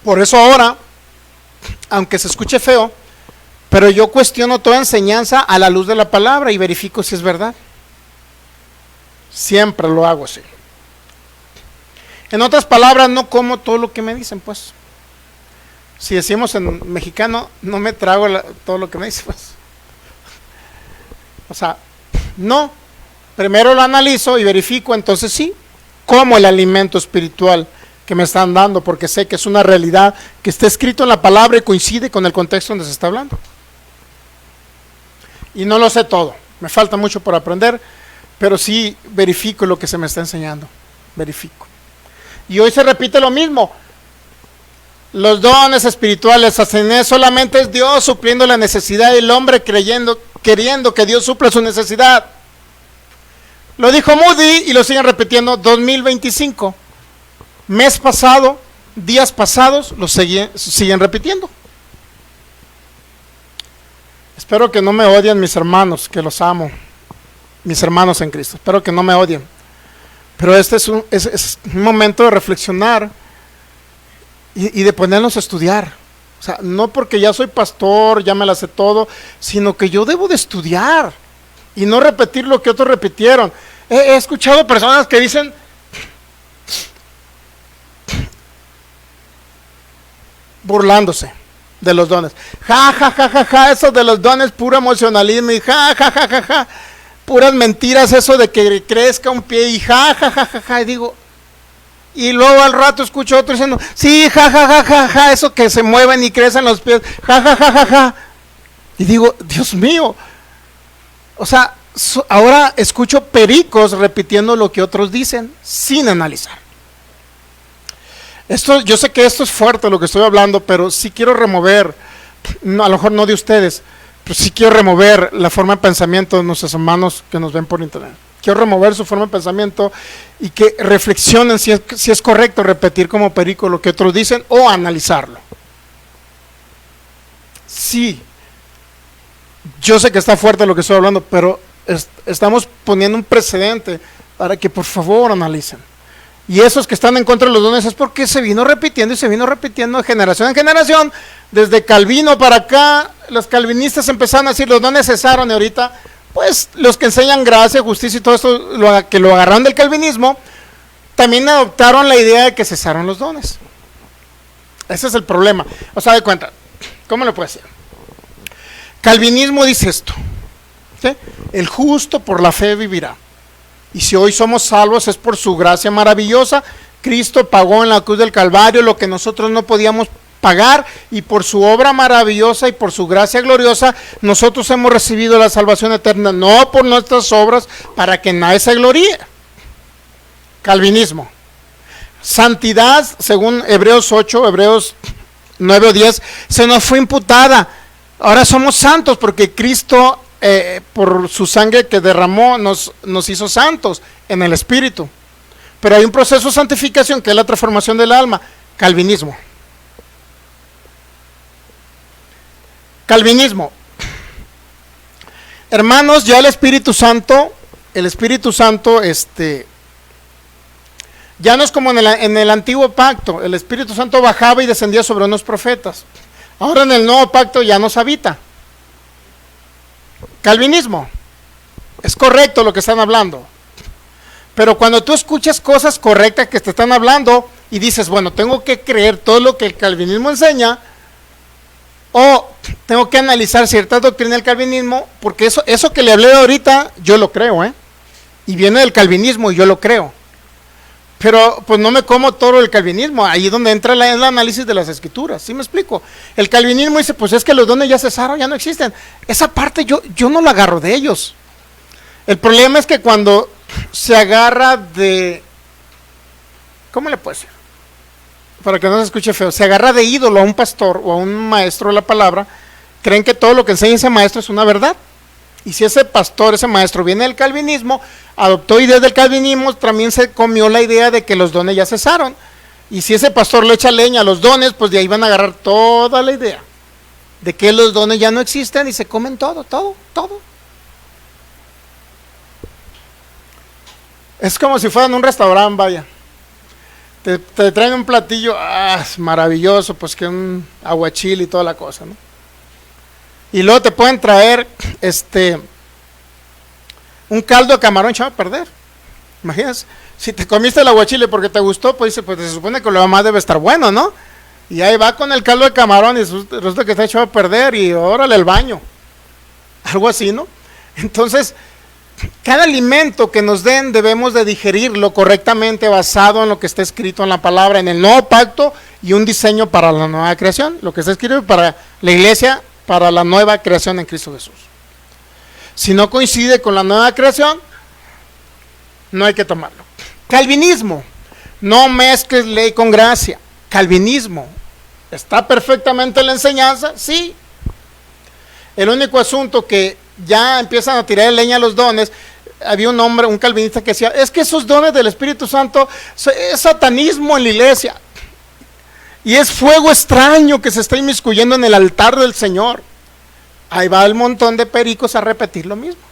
Por eso ahora, aunque se escuche feo, pero yo cuestiono toda enseñanza a la luz de la palabra y verifico si es verdad. Siempre lo hago así. En otras palabras, no como todo lo que me dicen, pues. Si decimos en mexicano, no me trago todo lo que me dicen, pues. O sea, no. Primero lo analizo y verifico, entonces sí, como el alimento espiritual que me están dando, porque sé que es una realidad que está escrito en la palabra y coincide con el contexto donde se está hablando. Y no lo sé todo, me falta mucho por aprender, pero sí verifico lo que se me está enseñando, verifico. Y hoy se repite lo mismo. Los dones espirituales, solamente es Dios supliendo la necesidad del hombre, queriendo que Dios supla su necesidad. Lo dijo Moody y lo siguen repitiendo. 2025, mes pasado, días pasados, lo siguen repitiendo. Espero que no me odien mis hermanos, que los amo, mis hermanos en Cristo. Espero que no me odien. Pero este es un momento de reflexionar y de ponernos a estudiar. O sea, no porque ya soy pastor, ya me la sé todo, sino que yo debo de estudiar y no repetir lo que otros repitieron. He escuchado personas que dicen, burlándose de los dones. Ja, ja, ja, ja, ja, eso de los dones, puro emocionalismo y ja, ja, ja, ja, ja. Puras mentiras, eso de que crezca un pie y ja, ja, ja, ja, ja, y digo, y luego al rato escucho otro diciendo, sí, ja, ja, ja, ja, ja, eso que se mueven y crecen los pies, ja, ja, ja, ja, ja, y digo, Dios mío, o sea, ahora escucho pericos repitiendo lo que otros dicen sin analizar. Yo sé que esto es fuerte lo que estoy hablando, pero sí quiero remover, a lo mejor no de ustedes, pero sí quiero remover la forma de pensamiento de nuestros hermanos que nos ven por internet. Quiero remover su forma de pensamiento y que reflexionen si es correcto repetir como perico lo que otros dicen o analizarlo. Sí, yo sé que está fuerte lo que estoy hablando, pero estamos poniendo un precedente para que por favor analicen. Y esos que están en contra de los dones es porque se vino repitiendo y se vino repitiendo de generación en generación. Desde Calvino para acá, los calvinistas empezaron a decir los dones cesaron, y ahorita, pues los que enseñan gracia, justicia y todo esto, que lo agarraron del calvinismo, también adoptaron la idea de que cesaron los dones. Ese es el problema. O sea, de cuenta, ¿cómo lo puede decir? Calvinismo dice esto, ¿sí? El justo por la fe vivirá. Y si hoy somos salvos es por su gracia maravillosa. Cristo pagó en la cruz del Calvario lo que nosotros no podíamos pagar, y por su obra maravillosa y por su gracia gloriosa nosotros hemos recibido la salvación eterna, no por nuestras obras para que nadie se gloríe. Calvinismo. Santidad, según Hebreos 8, Hebreos 9 o 10, se nos fue imputada. Ahora somos santos porque Cristo, por su sangre que derramó, nos hizo santos en el Espíritu. Pero hay un proceso de santificación que es la transformación del alma. Calvinismo. Calvinismo. Hermanos, ya el Espíritu Santo, ya no es como en el antiguo pacto. El Espíritu Santo bajaba y descendía sobre unos profetas. Ahora en el nuevo pacto ya nos habita. Calvinismo. Es correcto lo que están hablando. Pero cuando tú escuchas cosas correctas que te están hablando y dices, bueno, tengo que creer todo lo que el calvinismo enseña, o tengo que analizar ciertas doctrinas del calvinismo, porque eso que le hablé ahorita, yo lo creo, y viene del calvinismo y yo lo creo. Pero pues no me como todo el calvinismo, ahí es donde entra el análisis de las escrituras, ¿sí me explico? El calvinismo dice, pues es que los dones ya cesaron, ya no existen. Esa parte yo no la agarro de ellos. El problema es que cuando se agarra de, ¿cómo le puedo decir? Para que no se escuche feo, se agarra de ídolo a un pastor o a un maestro de la palabra, creen que todo lo que enseña ese maestro es una verdad. Y si ese pastor, ese maestro viene del calvinismo, adoptó ideas del calvinismo, también se comió la idea de que los dones ya cesaron. Y si ese pastor le echa leña a los dones, pues de ahí van a agarrar toda la idea de que los dones ya no existen y se comen todo. Es como si fueran un restaurante, vaya. Te traen un platillo, es maravilloso, pues que un aguachile y toda la cosa, ¿no? Y luego te pueden traer un caldo de camarón echado a perder. Imagínate, si te comiste el aguachile porque te gustó, pues se supone que lo demás debe estar bueno, ¿no? Y ahí va con el caldo de camarón y resulta que está echado a perder y órale el baño. Algo así, ¿no? Entonces, cada alimento que nos den debemos de digerirlo correctamente basado en lo que está escrito en la palabra, en el nuevo pacto y un diseño para la nueva creación, lo que está escrito para la iglesia, para la nueva creación en Cristo Jesús. Si no coincide con la nueva creación, no hay que tomarlo. Calvinismo, no mezcles ley con gracia. Calvinismo, ¿está perfectamente en la enseñanza? Sí. El único asunto que ya empiezan a tirar leña a los dones, había un hombre, un calvinista que decía, es que esos dones del Espíritu Santo es satanismo en la iglesia. Y es fuego extraño que se está inmiscuyendo en el altar del Señor. Ahí va el montón de pericos a repetir lo mismo.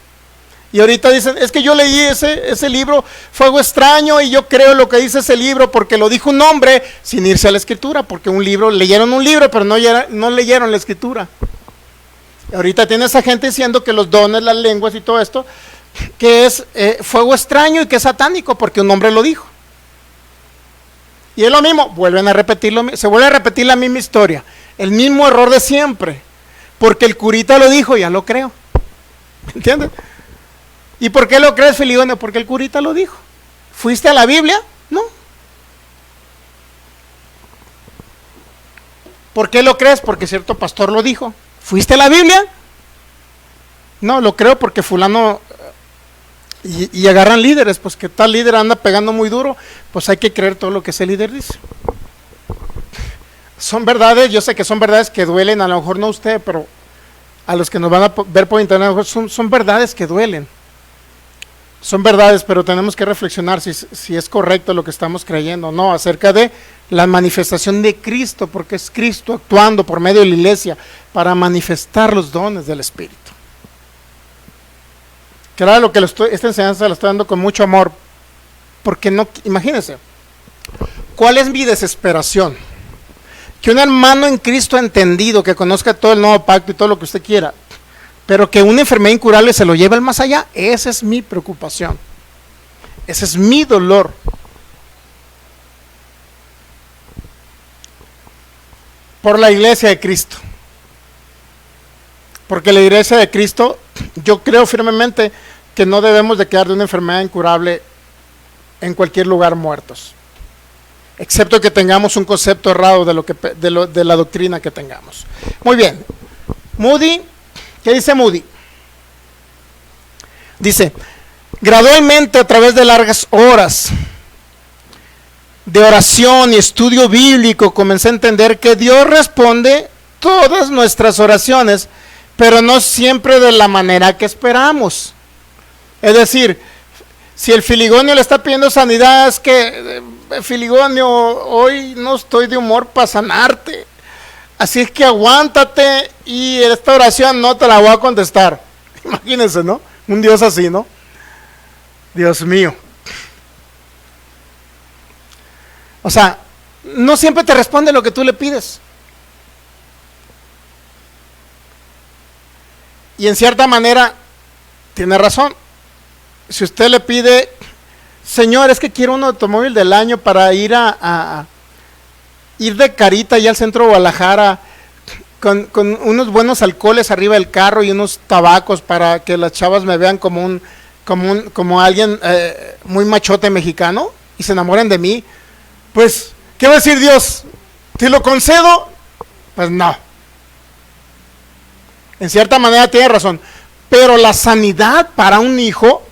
Y ahorita dicen, es que yo leí ese libro, Fuego Extraño, y yo creo lo que dice ese libro porque lo dijo un hombre sin irse a la escritura, porque leyeron un libro, pero no leyeron la escritura. Y ahorita tiene esa gente diciendo que los dones, las lenguas y todo esto, que es fuego extraño y que es satánico, porque un hombre lo dijo. Y es lo mismo, vuelven a repetirlo, se vuelve a repetir la misma historia, el mismo error de siempre, porque el curita lo dijo, ya lo creo. ¿Entiendes? ¿Y por qué lo crees, Filigonio? Porque el curita lo dijo. ¿Fuiste a la Biblia? No. ¿Por qué lo crees? Porque cierto pastor lo dijo. ¿Fuiste a la Biblia? No, lo creo porque fulano. Y agarran líderes, pues que tal líder anda pegando muy duro, pues hay que creer todo lo que ese líder dice. Son verdades, yo sé que son verdades que duelen, a lo mejor no a usted, pero a los que nos van a ver por internet, son verdades que duelen. Son verdades, pero tenemos que reflexionar si es correcto lo que estamos creyendo o no, acerca de la manifestación de Cristo, porque es Cristo actuando por medio de la iglesia para manifestar los dones del Espíritu. Claro, lo que esta enseñanza la estoy dando con mucho amor, porque no, imagínense, ¿cuál es mi desesperación? Que un hermano en Cristo entendido, que conozca todo el nuevo pacto y todo lo que usted quiera, pero que una enfermedad incurable se lo lleve al más allá, esa es mi preocupación, ese es mi dolor. Por la iglesia de Cristo, porque la iglesia de Cristo, yo creo firmemente que no debemos de quedar de una enfermedad incurable en cualquier lugar muertos, excepto que tengamos un concepto errado de la doctrina que tengamos. Muy bien, Moody, ¿qué dice Moody? Dice, gradualmente a través de largas horas de oración y estudio bíblico comencé a entender que Dios responde todas nuestras oraciones, pero no siempre de la manera que esperamos. Es decir, si el Filigonio le está pidiendo sanidad, es que Filigonio, hoy no estoy de humor para sanarte, así es que aguántate y esta oración no te la voy a contestar. Imagínense, ¿no? Un Dios así, ¿no? Dios mío. O sea, no siempre te responde lo que tú le pides. Y en cierta manera, tiene razón. Si usted le pide, Señor, es que quiero un automóvil del año para ir a ir de carita allá al centro de Guadalajara con unos buenos alcoholes arriba del carro y unos tabacos para que las chavas me vean como alguien muy machote mexicano y se enamoren de mí, pues, ¿qué va a decir Dios? ¿Te lo concedo? Pues no. En cierta manera tiene razón. Pero la sanidad para un hijo,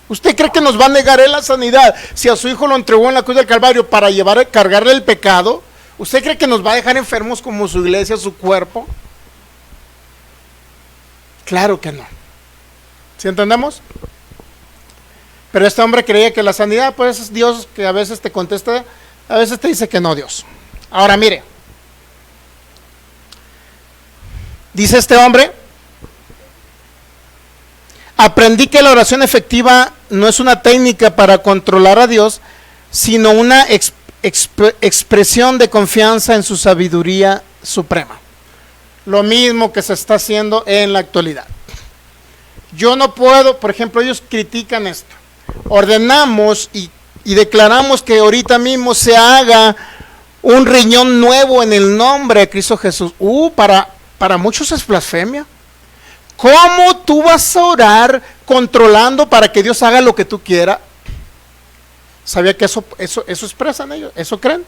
¿usted cree que nos va a negar él la sanidad? Si a su hijo lo entregó en la cruz del Calvario para cargarle el pecado, ¿usted cree que nos va a dejar enfermos como su iglesia, su cuerpo? Claro que no. ¿Sí entendemos? Pero este hombre creía que la sanidad, pues es Dios que a veces te contesta, a veces te dice que no, Dios. Ahora mire, dice este hombre: aprendí que la oración efectiva no es una técnica para controlar a Dios, sino una expresión de confianza en su sabiduría suprema. Lo mismo que se está haciendo en la actualidad. Yo no puedo, por ejemplo, ellos critican esto. Ordenamos y declaramos que ahorita mismo se haga un riñón nuevo en el nombre de Cristo Jesús. Para muchos es blasfemia. ¿Cómo tú vas a orar controlando para que Dios haga lo que tú quieras? ¿Sabía que eso expresan ellos? ¿Eso creen?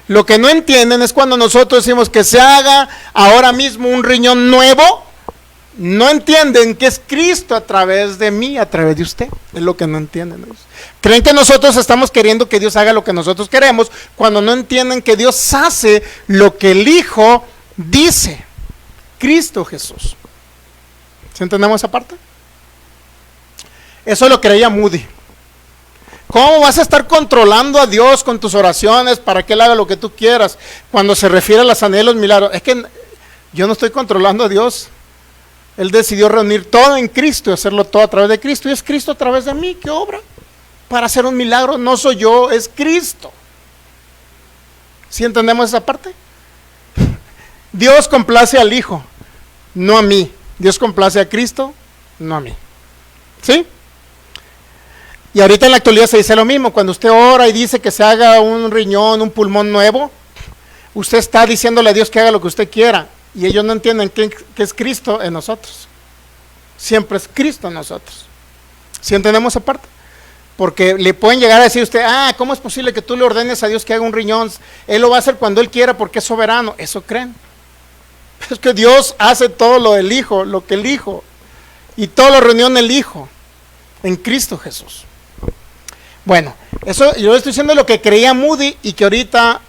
Lo que no entienden es cuando nosotros decimos que se haga ahora mismo un riñón nuevo. No entienden que es Cristo a través de mí, a través de usted. Es lo que no entienden ellos. Creen que nosotros estamos queriendo que Dios haga lo que nosotros queremos, cuando no entienden que Dios hace lo que el Hijo dice. Cristo Jesús. ¿Sí entendemos esa parte? Eso lo creía Moody. ¿Cómo vas a estar controlando a Dios con tus oraciones para que Él haga lo que tú quieras? Cuando se refiere a la sanidad y los milagros. Es que yo no estoy controlando a Dios. Él decidió reunir todo en Cristo y hacerlo todo a través de Cristo. Y es Cristo a través de mí que obra para hacer un milagro. No soy yo, es Cristo. ¿Sí entendemos esa parte? Dios complace al Hijo, no a mí. Dios complace a Cristo, no a mí. ¿Sí? Y ahorita en la actualidad se dice lo mismo. Cuando usted ora y dice que se haga un riñón, un pulmón nuevo, usted está diciéndole a Dios que haga lo que usted quiera. Y ellos no entienden que es Cristo en nosotros. Siempre es Cristo en nosotros. ¿Sí entendemos esa parte? Porque le pueden llegar a decir a usted: ¿cómo es posible que tú le ordenes a Dios que haga un riñón? Él lo va a hacer cuando Él quiera porque es soberano. Eso creen. Es que Dios hace todo lo del Hijo, lo que el Hijo, y todo lo reunió en el Hijo, en Cristo Jesús. Bueno, eso yo estoy diciendo lo que creía Moody y que ahorita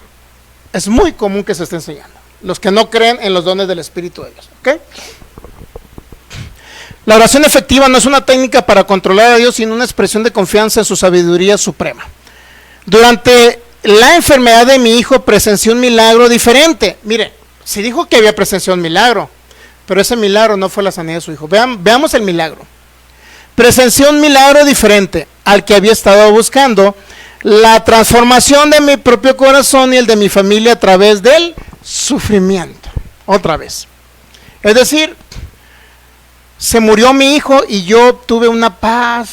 es muy común que se esté enseñando. Los que no creen en los dones del Espíritu de Dios. ¿Ok? La oración efectiva no es una técnica para controlar a Dios, sino una expresión de confianza en su sabiduría suprema. Durante la enfermedad de mi hijo presencié un milagro diferente. Mire, se dijo que había presenciado un milagro, pero ese milagro no fue la sanidad de su hijo. Veamos el milagro. Presencié un milagro diferente al que había estado buscando: la transformación de mi propio corazón y el de mi familia a través del sufrimiento. Otra vez. Es decir, se murió mi hijo y yo tuve una paz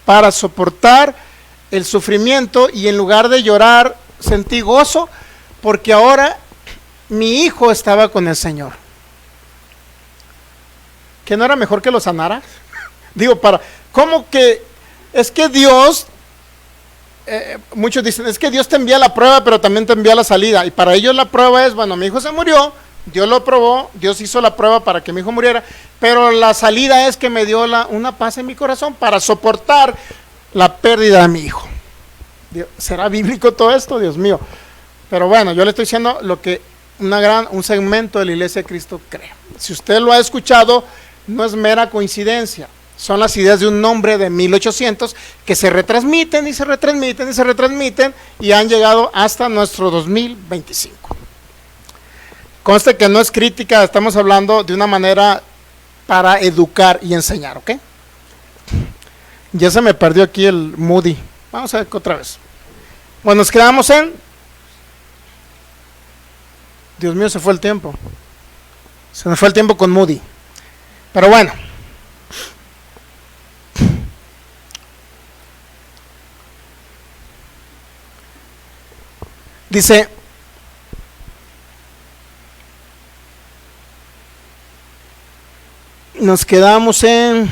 para soportar el sufrimiento, y en lugar de llorar sentí gozo porque ahora mi hijo estaba con el Señor. ¿Que no era mejor que lo sanara? Digo, ¿cómo que? Es que Dios, muchos dicen, es que Dios te envía la prueba, pero también te envía la salida. Y para ellos la prueba es, bueno, mi hijo se murió, Dios lo probó, Dios hizo la prueba para que mi hijo muriera, pero la salida es que me dio una paz en mi corazón para soportar la pérdida de mi hijo. ¿Será bíblico todo esto? Dios mío. Pero bueno, yo le estoy diciendo lo que un segmento de la Iglesia de Cristo cree. Si usted lo ha escuchado, no es mera coincidencia. Son las ideas de un hombre de 1800 que se retransmiten y se retransmiten y se retransmiten y han llegado hasta nuestro 2025. Conste que no es crítica, estamos hablando de una manera para educar y enseñar, ¿ok? Ya se me perdió aquí el Moody. Vamos a ver otra vez. Bueno, nos quedamos en... Dios mío, se fue el tiempo. Se nos fue el tiempo con Moody. Pero bueno. Dice, Nos quedamos en...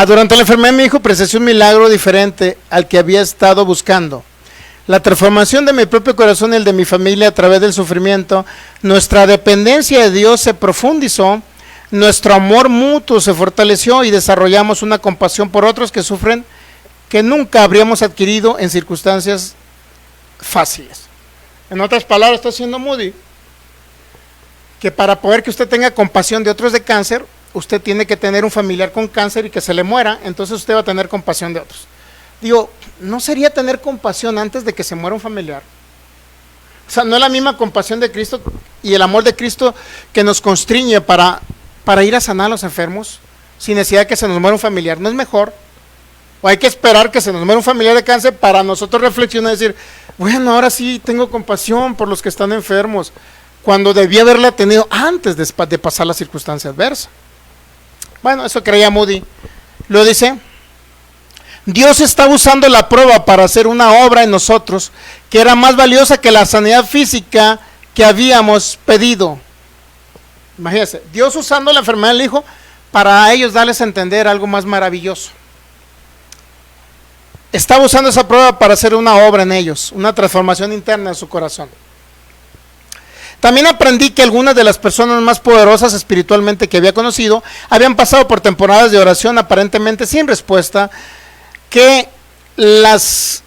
durante la enfermedad de mi hijo presencié un milagro diferente al que había estado buscando. La transformación de mi propio corazón y el de mi familia a través del sufrimiento, nuestra dependencia de Dios se profundizó, nuestro amor mutuo se fortaleció y desarrollamos una compasión por otros que sufren que nunca habríamos adquirido en circunstancias fáciles. En otras palabras, está diciendo Moody que para poder que usted tenga compasión de otros de cáncer, usted tiene que tener un familiar con cáncer y que se le muera, entonces usted va a tener compasión de otros. Digo, ¿no sería tener compasión antes de que se muera un familiar? O sea, ¿no es la misma compasión de Cristo y el amor de Cristo que nos constriñe para ir a sanar a los enfermos sin necesidad de que se nos muera un familiar? ¿No es mejor? ¿O hay que esperar que se nos muera un familiar de cáncer para nosotros reflexionar y decir, bueno, ahora sí tengo compasión por los que están enfermos, cuando debía haberla tenido antes de pasar la circunstancia adversa? Bueno, eso creía Moody. Lo dice, Dios está usando la prueba para hacer una obra en nosotros que era más valiosa que la sanidad física que habíamos pedido. Imagínense, Dios usando la enfermedad del hijo para a ellos darles a entender algo más maravilloso. Estaba usando esa prueba para hacer una obra en ellos, una transformación interna en su corazón. También aprendí que algunas de las personas más poderosas espiritualmente que había conocido habían pasado por temporadas de oración aparentemente sin respuesta, que las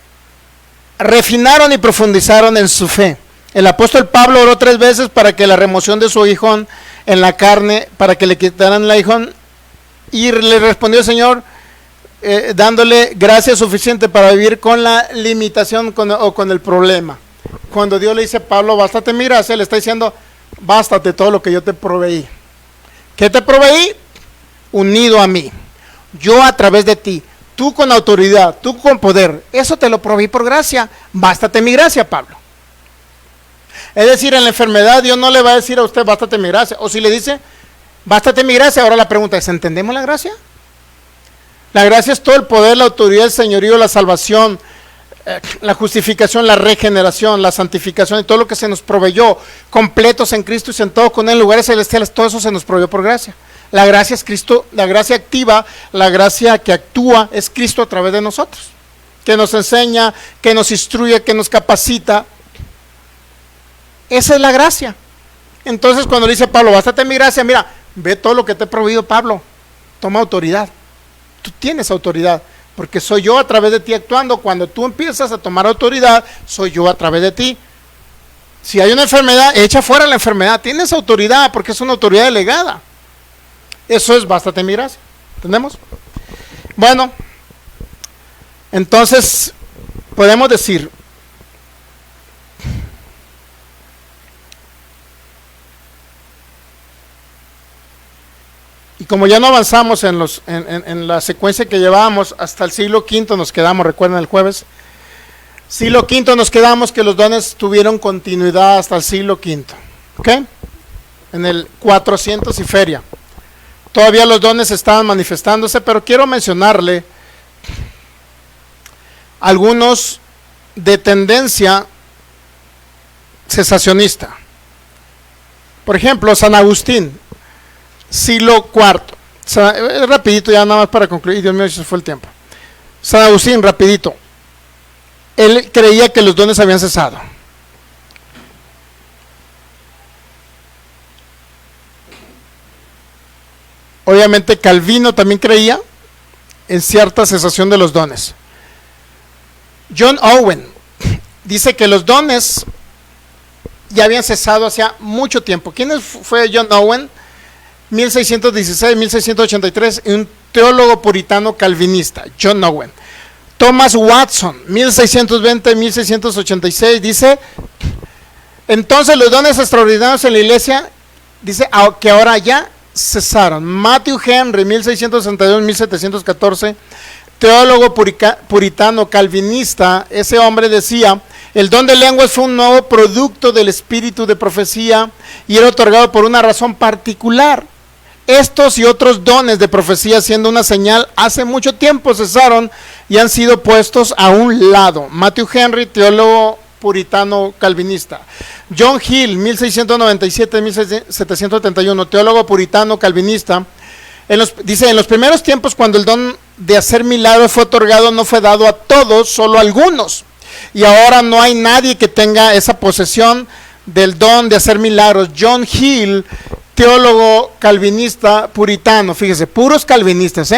refinaron y profundizaron en su fe. El apóstol Pablo oró 3 veces para que la remoción de su aguijón en la carne, para que le quitaran el aguijón, y le respondió el Señor dándole gracia suficiente para vivir con la limitación o con el problema. Cuando Dios le dice a Pablo, bástate mi gracia, le está diciendo, bástate todo lo que yo te proveí. ¿Qué te proveí? Unido a mí, yo a través de ti, tú con autoridad, tú con poder, eso te lo proveí por gracia, bástate mi gracia, Pablo. Es decir, en la enfermedad Dios no le va a decir a usted, bástate mi gracia, o si le dice, bástate mi gracia, ahora la pregunta es, ¿entendemos la gracia? La gracia es todo el poder, la autoridad, el señorío, la salvación, la justificación, la regeneración, la santificación y todo lo que se nos proveyó, completos en Cristo y sentados con él en lugares celestiales, todo eso se nos proveyó por gracia. La gracia es Cristo, la gracia activa, la gracia que actúa es Cristo a través de nosotros, que nos enseña, que nos instruye, que nos capacita. Esa es la gracia. Entonces cuando le dice Pablo, bástate mi gracia, mira, ve todo lo que te he proveído, Pablo, toma autoridad. Tú tienes autoridad, porque soy yo a través de ti actuando. Cuando tú empiezas a tomar autoridad, soy yo a través de ti. Si hay una enfermedad, echa fuera la enfermedad. Tienes autoridad, porque es una autoridad delegada. Eso es, bástate mi gracia. ¿Entendemos? Bueno, entonces podemos decir, y como ya no avanzamos en la secuencia que llevábamos hasta el siglo V, nos quedamos, recuerden el jueves, siglo V nos quedamos que los dones tuvieron continuidad hasta el siglo V, ¿ok? En el 400 y feria. Todavía los dones estaban manifestándose, pero quiero mencionarle algunos de tendencia cesacionista. Por ejemplo, San Agustín, siglo IV. Rapidito, ya nada más para concluir, Dios mío, se fue el tiempo. San Agustín, rapidito. Él creía que los dones habían cesado. Obviamente Calvino también creía en cierta cesación de los dones. John Owen dice que los dones ya habían cesado hacía mucho tiempo. ¿Quién fue John Owen? 1616-1683, un teólogo puritano calvinista, John Owen. Thomas Watson, 1620-1686, dice, entonces los dones extraordinarios en la iglesia, dice, que ahora ya cesaron. Matthew Henry, 1662-1714, teólogo puritano calvinista, ese hombre decía, el don de lenguas fue un nuevo producto del espíritu de profecía y era otorgado por una razón particular. Estos y otros dones de profecía, siendo una señal, hace mucho tiempo cesaron y han sido puestos a un lado. Matthew Henry, teólogo puritano calvinista. John Hill, 1697-1771, teólogo puritano calvinista, dice, en los primeros tiempos, cuando el don de hacer milagros fue otorgado, no fue dado a todos, solo a algunos. Y ahora no hay nadie que tenga esa posesión del don de hacer milagros. John Hill, teólogo calvinista puritano, fíjese, puros calvinistas,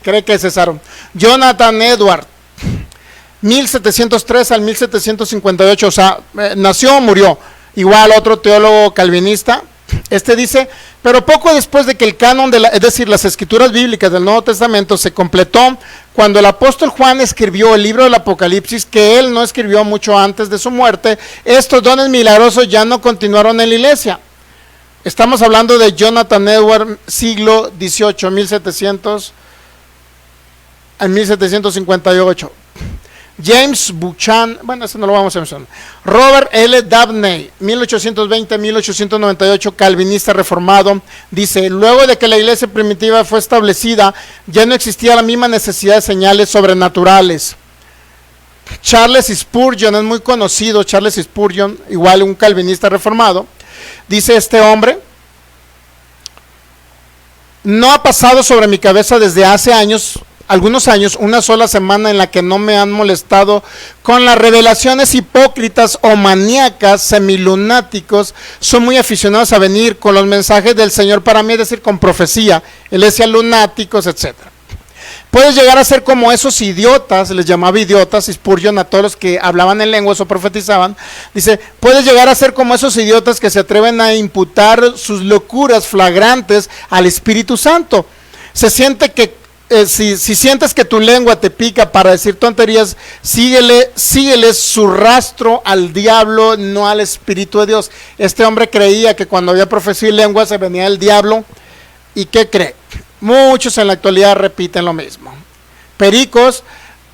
cree que es César. Jonathan Edwards, 1703 al 1758, o sea, nació o murió. Igual otro teólogo calvinista, dice, pero poco después de que el canon, es decir, las escrituras bíblicas del Nuevo Testamento se completó, cuando el apóstol Juan escribió el libro del Apocalipsis, que él no escribió mucho antes de su muerte, estos dones milagrosos ya no continuaron en la iglesia. Estamos hablando de Jonathan Edwards, siglo XVIII, 1700 a 1758. James Buchan, bueno, eso no lo vamos a mencionar. Robert L. Dabney, 1820-1898, calvinista reformado, dice, luego de que la iglesia primitiva fue establecida, ya no existía la misma necesidad de señales sobrenaturales. Charles Spurgeon, es muy conocido, Charles Spurgeon, igual un calvinista reformado, dice este hombre, no ha pasado sobre mi cabeza desde hace algunos años, una sola semana en la que no me han molestado con las revelaciones hipócritas o maníacas, semilunáticos, son muy aficionados a venir con los mensajes del Señor para mí, es decir, con profecía, él decía lunáticos, etc. Puedes llegar a ser como esos idiotas, les llamaba idiotas, Spurgeon, a todos los que hablaban en lenguas o profetizaban, dice, puedes llegar a ser como esos idiotas que se atreven a imputar sus locuras flagrantes al Espíritu Santo. Se siente que si sientes que tu lengua te pica para decir tonterías, síguele su rastro al diablo, no al Espíritu de Dios. Este hombre creía que cuando había profecía y lengua se venía el diablo. ¿Y qué cree? Muchos en la actualidad repiten lo mismo. Pericos,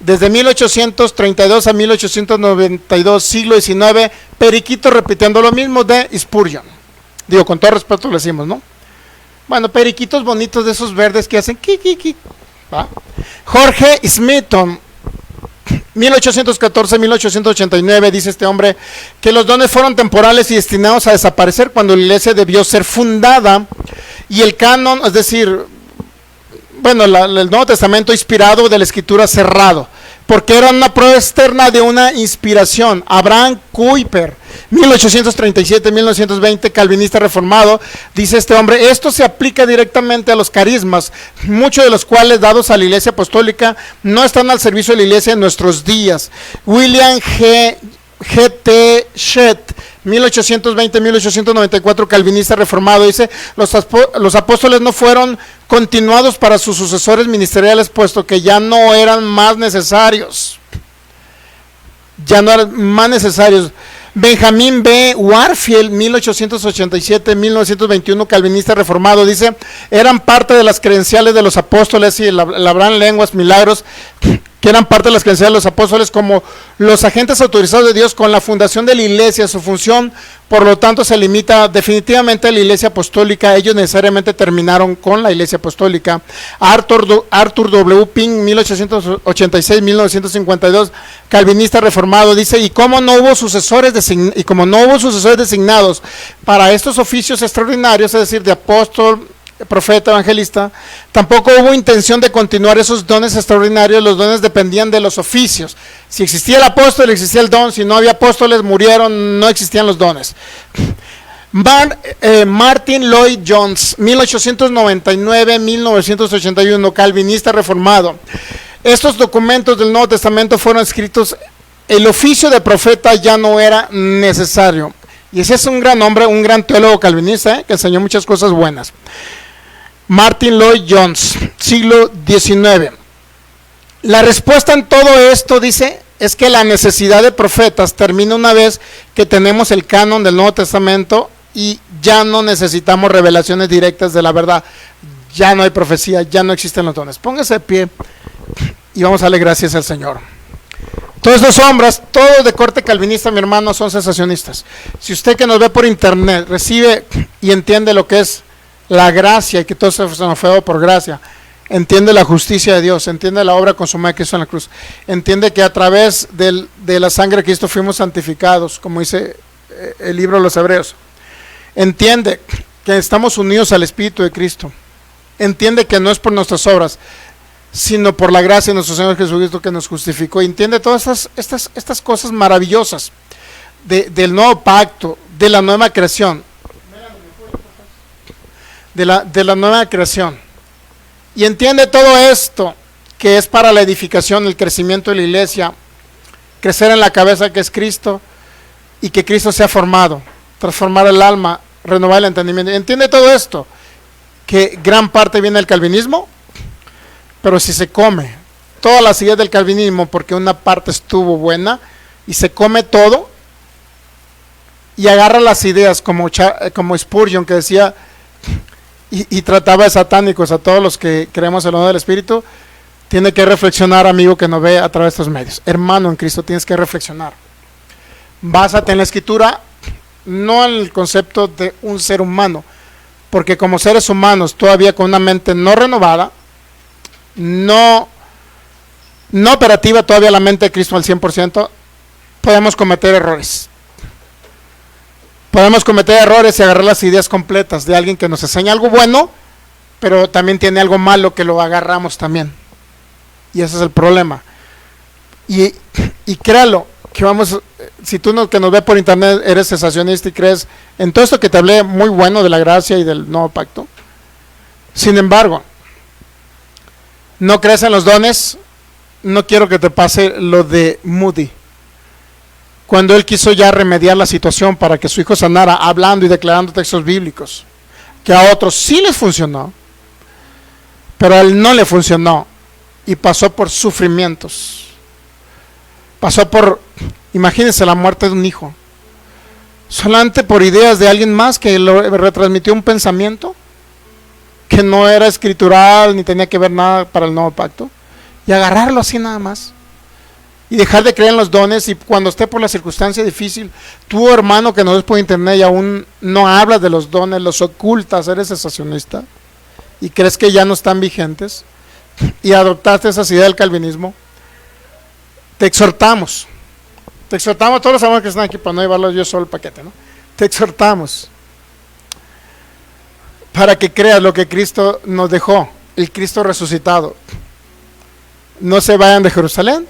desde 1832 a 1892, siglo XIX, periquitos repitiendo lo mismo de Spurgeon. Digo, con todo respeto lo decimos, ¿no? Bueno, periquitos bonitos de esos verdes que hacen ki. ¿Va? Jorge Smithson, 1814-1889, dice este hombre que los dones fueron temporales y destinados a desaparecer cuando la iglesia debió ser fundada y el canon, es decir, bueno, el Nuevo Testamento inspirado de la Escritura cerrado, porque era una prueba externa de una inspiración. Abraham Kuyper, 1837-1920, calvinista reformado, dice este hombre, esto se aplica directamente a los carismas, muchos de los cuales, dados a la iglesia apostólica, no están al servicio de la iglesia en nuestros días. William G.T. Shedd, 1820-1894, calvinista reformado, dice, los apóstoles no fueron continuados para sus sucesores ministeriales, puesto que ya no eran más necesarios. Benjamin B. Warfield, 1887-1921, calvinista reformado, dice, eran parte de las credenciales de los apóstoles y hablarán lenguas, milagros, que eran parte de las credenciales de los apóstoles como los agentes autorizados de Dios con la fundación de la iglesia. Su función, por lo tanto, se limita definitivamente a la iglesia apostólica. Ellos necesariamente terminaron con la iglesia apostólica. Arthur W. Pink, 1886-1952, calvinista reformado, dice, y como no hubo sucesores designados para estos oficios extraordinarios, es decir, de apóstol, profeta, evangelista, tampoco hubo intención de continuar esos dones extraordinarios. Los dones dependían de los oficios. Si existía el apóstol, existía el don. Si no había apóstoles, murieron, no existían los dones. Martin Lloyd Jones, 1899-1981, calvinista reformado. Estos documentos del Nuevo Testamento fueron escritos, el oficio de profeta ya no era necesario. Y ese es un gran hombre, un gran teólogo calvinista, que enseñó muchas cosas buenas. Martin Lloyd Jones, siglo XIX. La respuesta en todo esto, dice, es que la necesidad de profetas termina una vez que tenemos el canon del Nuevo Testamento y ya no necesitamos revelaciones directas de la verdad. Ya no hay profecía, ya no existen los dones. Póngase de pie y vamos a darle gracias al Señor. Todos los hombres, todos de corte calvinista, mi hermano, son sensacionistas. Si usted que nos ve por internet recibe y entiende lo que es la gracia y que todo se nos fue por gracia, entiende la justicia de Dios, entiende la obra consumada de Cristo en la cruz, entiende que a través de la sangre de Cristo fuimos santificados, como dice el libro de los Hebreos. Entiende que estamos unidos al Espíritu de Cristo. Entiende que no es por nuestras obras, sino por la gracia de nuestro Señor Jesucristo que nos justificó. Entiende todas estas cosas maravillosas del nuevo pacto, de la nueva creación, de la nueva creación. Y entiende todo esto que es para la edificación, el crecimiento de la iglesia, crecer en la cabeza que es Cristo y que Cristo sea formado, transformar el alma, renovar el entendimiento. Entiende todo esto, que gran parte viene del calvinismo, pero si se come todas las ideas del calvinismo porque una parte estuvo buena y se come todo y agarra las ideas como Spurgeon, que decía y trataba de satánicos a todos los que creemos en el don del Espíritu, tiene que reflexionar, amigo que nos ve a través de estos medios. Hermano en Cristo, tienes que reflexionar. Básate en la Escritura, no en el concepto de un ser humano, porque como seres humanos, todavía con una mente no renovada, no operativa todavía la mente de Cristo al 100%, podemos cometer errores. Podemos cometer errores y agarrar las ideas completas de alguien que nos enseña algo bueno, pero también tiene algo malo que lo agarramos también. Y ese es el problema. Y créalo, que si tú que nos ves por internet eres cesacionista y crees en todo esto que te hablé muy bueno de la gracia y del nuevo pacto, sin embargo, no crees en los dones, no quiero que te pase lo de Moody. Cuando él quiso ya remediar la situación para que su hijo sanara, hablando y declarando textos bíblicos, que a otros sí les funcionó, pero a él no le funcionó, y pasó por sufrimientos, pasó por, imagínense, la muerte de un hijo, solamente por ideas de alguien más que lo retransmitió un pensamiento que no era escritural ni tenía que ver nada para el nuevo pacto, y agarrarlo así nada más y dejar de creer en los dones. Y cuando esté por la circunstancia difícil, tú, hermano que nos ves por internet y aún no hablas de los dones, los ocultas, eres cesacionista y crees que ya no están vigentes y adoptaste esas ideas del calvinismo, te exhortamos todos los hermanos que están aquí, para no llevarlos yo solo el paquete, ¿no? Te exhortamos para que creas lo que Cristo nos dejó, el Cristo resucitado. No se vayan de Jerusalén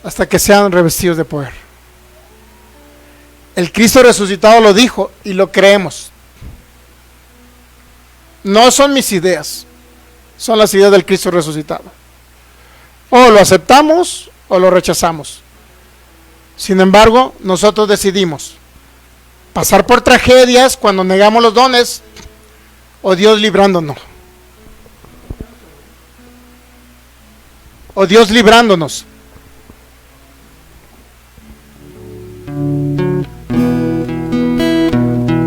hasta que sean revestidos de poder. El Cristo resucitado lo dijo y lo creemos. No son mis ideas, son las ideas del Cristo resucitado. O lo aceptamos o lo rechazamos. Sin embargo, nosotros decidimos pasar por tragedias cuando negamos los dones, o Dios librándonos. O Dios librándonos.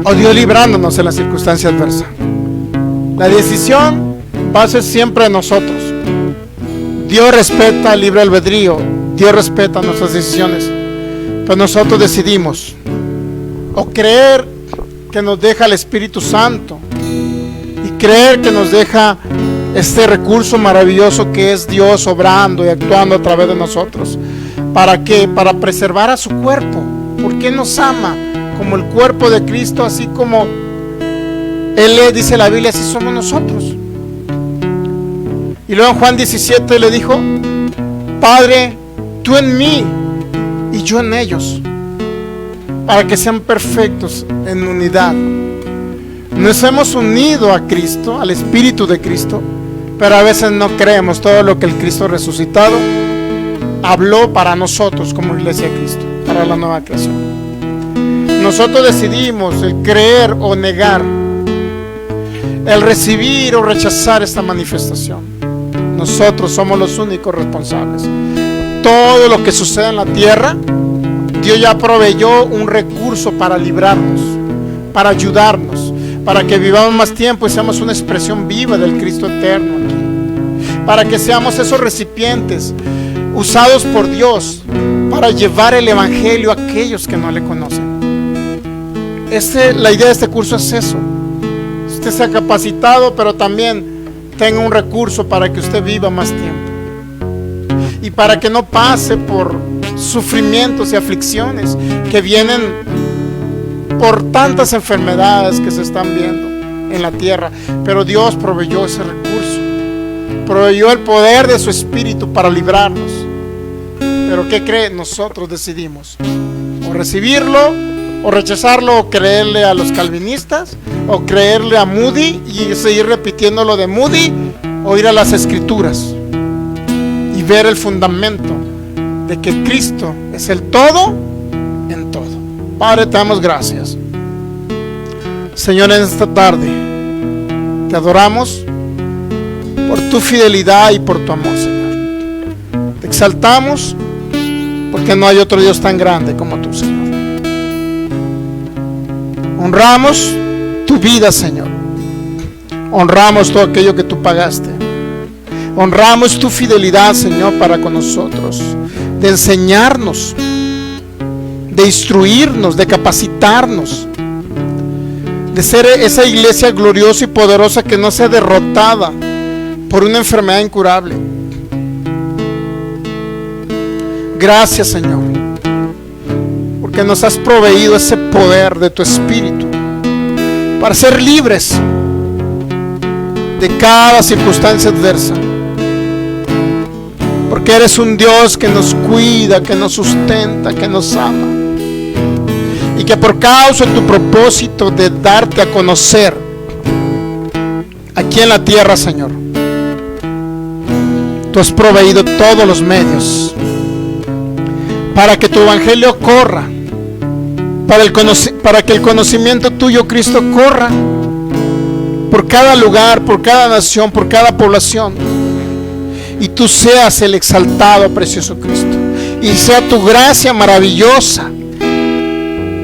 O Dios librándonos en la circunstancia adversa. La decisión va a ser siempre de nosotros. Dios respeta el libre albedrío, Dios respeta nuestras decisiones, pero nosotros decidimos o creer que nos deja el Espíritu Santo y creer que nos deja este recurso maravilloso que es Dios obrando y actuando a través de nosotros. ¿Para qué? Para preservar a su cuerpo, porque nos ama como el cuerpo de Cristo, así como Él le dice la Biblia, así somos nosotros. Y luego en Juan 17 le dijo: Padre, tú en mí y yo en ellos, para que sean perfectos en unidad. Nos hemos unido a Cristo, al Espíritu de Cristo, pero a veces no creemos todo lo que el Cristo resucitado habló para nosotros como iglesia de Cristo, para la nueva creación. Nosotros decidimos el creer o negar, el recibir o rechazar esta manifestación. Nosotros somos los únicos responsables. Todo lo que sucede en la tierra, Dios ya proveyó un recurso para librarnos, para ayudarnos, para que vivamos más tiempo y seamos una expresión viva del Cristo eterno aquí, para que seamos esos recipientes usados por Dios para llevar el evangelio a aquellos que no le conocen. La idea de este curso es eso. Usted sea capacitado, pero también tenga un recurso para que usted viva más tiempo y para que no pase por sufrimientos y aflicciones que vienen por tantas enfermedades que se están viendo en la tierra, pero Dios proveyó ese recurso, proveyó el poder de su Espíritu para librarnos. Pero ¿qué cree? Nosotros decidimos o recibirlo o rechazarlo, o creerle a los calvinistas, o creerle a Moody y seguir repitiendo lo de Moody, o ir a las Escrituras y ver el fundamento de que Cristo es el todo en todo. Padre, te damos gracias, Señor, en esta tarde te adoramos por tu fidelidad y por tu amor, Señor. Te exaltamos porque no hay otro Dios tan grande como tú, Señor. Honramos tu vida, Señor. Honramos todo aquello que tú pagaste. Honramos tu fidelidad, Señor, para con nosotros, de enseñarnos, de instruirnos, de capacitarnos, de ser esa iglesia gloriosa y poderosa que no sea derrotada por una enfermedad incurable. Gracias, Señor, porque nos has proveído ese poder de tu Espíritu para ser libres de cada circunstancia adversa, porque eres un Dios que nos cuida, que nos sustenta, que nos ama, y que por causa de tu propósito de darte a conocer aquí en la tierra, Señor, tú has proveído todos los medios para que tu evangelio corra, para que el conocimiento tuyo, Cristo, corra por cada lugar, por cada nación, por cada población, y tú seas el exaltado, precioso Cristo, y sea tu gracia maravillosa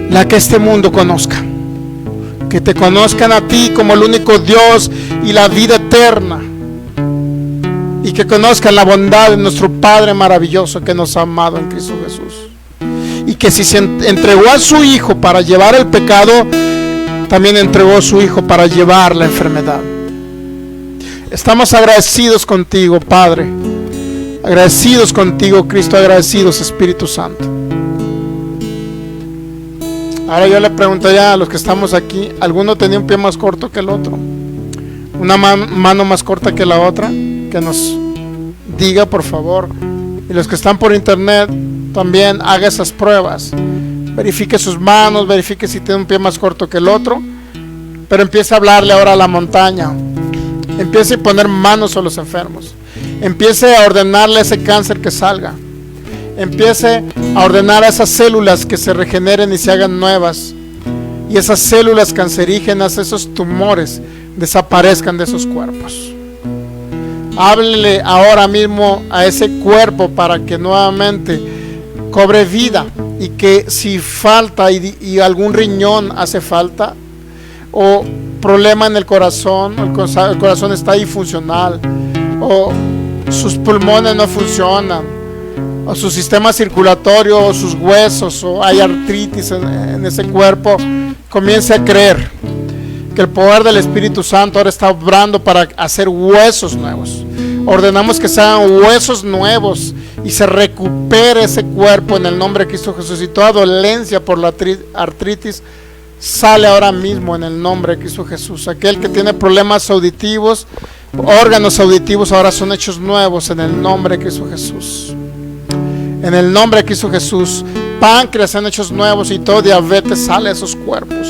la que este mundo conozca, que te conozcan a ti como el único Dios y la vida eterna, y que conozcan la bondad de nuestro Padre maravilloso que nos ha amado en Cristo Jesús, y que si se entregó a su Hijo para llevar el pecado, también entregó a su Hijo para llevar la enfermedad. Estamos agradecidos contigo, Padre, agradecidos contigo, Cristo, agradecidos, Espíritu Santo. Ahora yo le preguntaría a los que estamos aquí, ¿alguno tenía un pie más corto que el otro? ¿Una mano más corta que la otra? Que nos diga, por favor. Y los que están por internet, también haga esas pruebas. Verifique sus manos, verifique si tiene un pie más corto que el otro. Pero empiece a hablarle ahora a la montaña. Empiece a poner manos a los enfermos. Empiece a ordenarle ese cáncer que salga. Empiece a ordenar a esas células que se regeneren y se hagan nuevas. Y esas células cancerígenas, esos tumores, desaparezcan de esos cuerpos. Háblele ahora mismo a ese cuerpo para que nuevamente cobre vida, y que si falta y algún riñón hace falta, o problema en el corazón, el corazón está disfuncional, o sus pulmones no funcionan, o su sistema circulatorio, o sus huesos, o hay artritis en ese cuerpo, comience a creer que el poder del Espíritu Santo ahora está obrando para hacer huesos nuevos. Ordenamos que sean huesos nuevos y se recupere ese cuerpo en el nombre de Cristo Jesús, y toda dolencia por la artritis sale ahora mismo en el nombre de Cristo Jesús. Aquel que tiene problemas auditivos, órganos auditivos ahora son hechos nuevos en el nombre de Cristo Jesús. En el nombre de Cristo Jesús, páncreas son hechos nuevos y todo diabetes sale de esos cuerpos.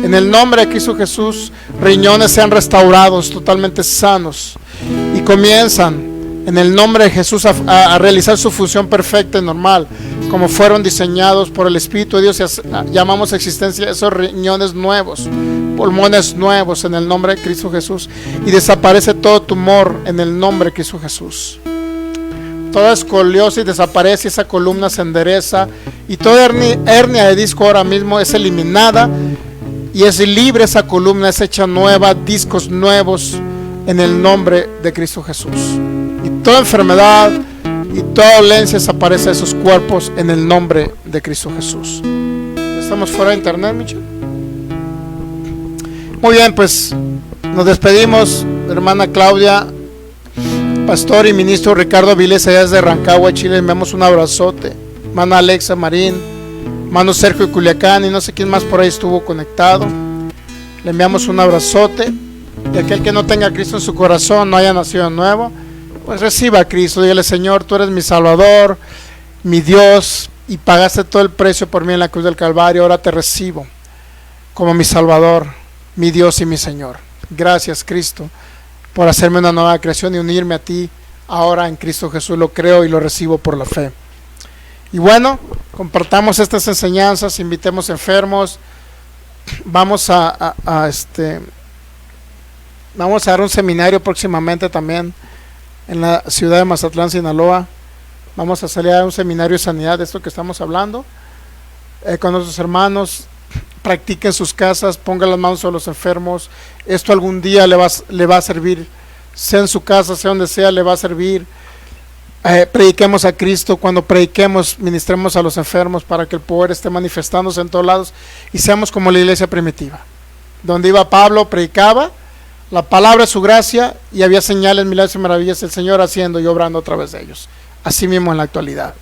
En el nombre de Cristo Jesús, riñones sean restaurados, totalmente sanos, y comienzan en el nombre de Jesús a realizar su función perfecta y normal, como fueron diseñados por el Espíritu de Dios. Y llamamos a existencia esos riñones nuevos, pulmones nuevos en el nombre de Cristo Jesús, y desaparece todo tumor en el nombre de Cristo Jesús. Toda escoliosis desaparece, esa columna se endereza, y toda hernia de disco ahora mismo es eliminada, y es libre esa columna, es hecha nueva, discos nuevos en el nombre de Cristo Jesús. Y toda enfermedad y toda dolencia desaparece de esos cuerpos en el nombre de Cristo Jesús. ¿Estamos fuera de internet, Michelle? Muy bien, pues nos despedimos, hermana Claudia, pastor y ministro Ricardo Viles, allá desde Rancagua, Chile. Le enviamos un abrazote. Hermana Alexa Marín, hermano Sergio de Culiacán y no sé quién más por ahí estuvo conectado. Le enviamos un abrazote. Y aquel que no tenga a Cristo en su corazón, no haya nacido de nuevo, pues reciba a Cristo. Dígale: Señor, tú eres mi Salvador, mi Dios, y pagaste todo el precio por mí en la cruz del Calvario. Ahora te recibo como mi Salvador, mi Dios y mi Señor. Gracias, Cristo, por hacerme una nueva creación y unirme a ti ahora en Cristo Jesús. Lo creo y lo recibo por la fe. Y bueno, compartamos estas enseñanzas, invitemos enfermos. Vamos a dar un seminario próximamente también en la ciudad de Mazatlán, Sinaloa. Vamos a salir a un seminario de sanidad, de esto que estamos hablando, con nuestros hermanos. Practiquen en sus casas, pongan las manos sobre los enfermos. Esto algún día le va a servir, sea en su casa, sea donde sea, le va a servir. Prediquemos a Cristo. Cuando prediquemos, ministremos a los enfermos para que el poder esté manifestándose en todos lados y seamos como la iglesia primitiva. Donde iba Pablo, predicaba la palabra de su gracia y había señales, milagros y maravillas, el Señor haciendo y obrando a través de ellos. Así mismo en la actualidad.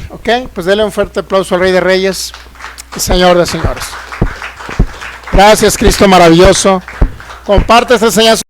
Ok, pues denle un fuerte aplauso al Rey de Reyes y Señor de Señores. Gracias, Cristo maravilloso. Comparte esta enseñanza.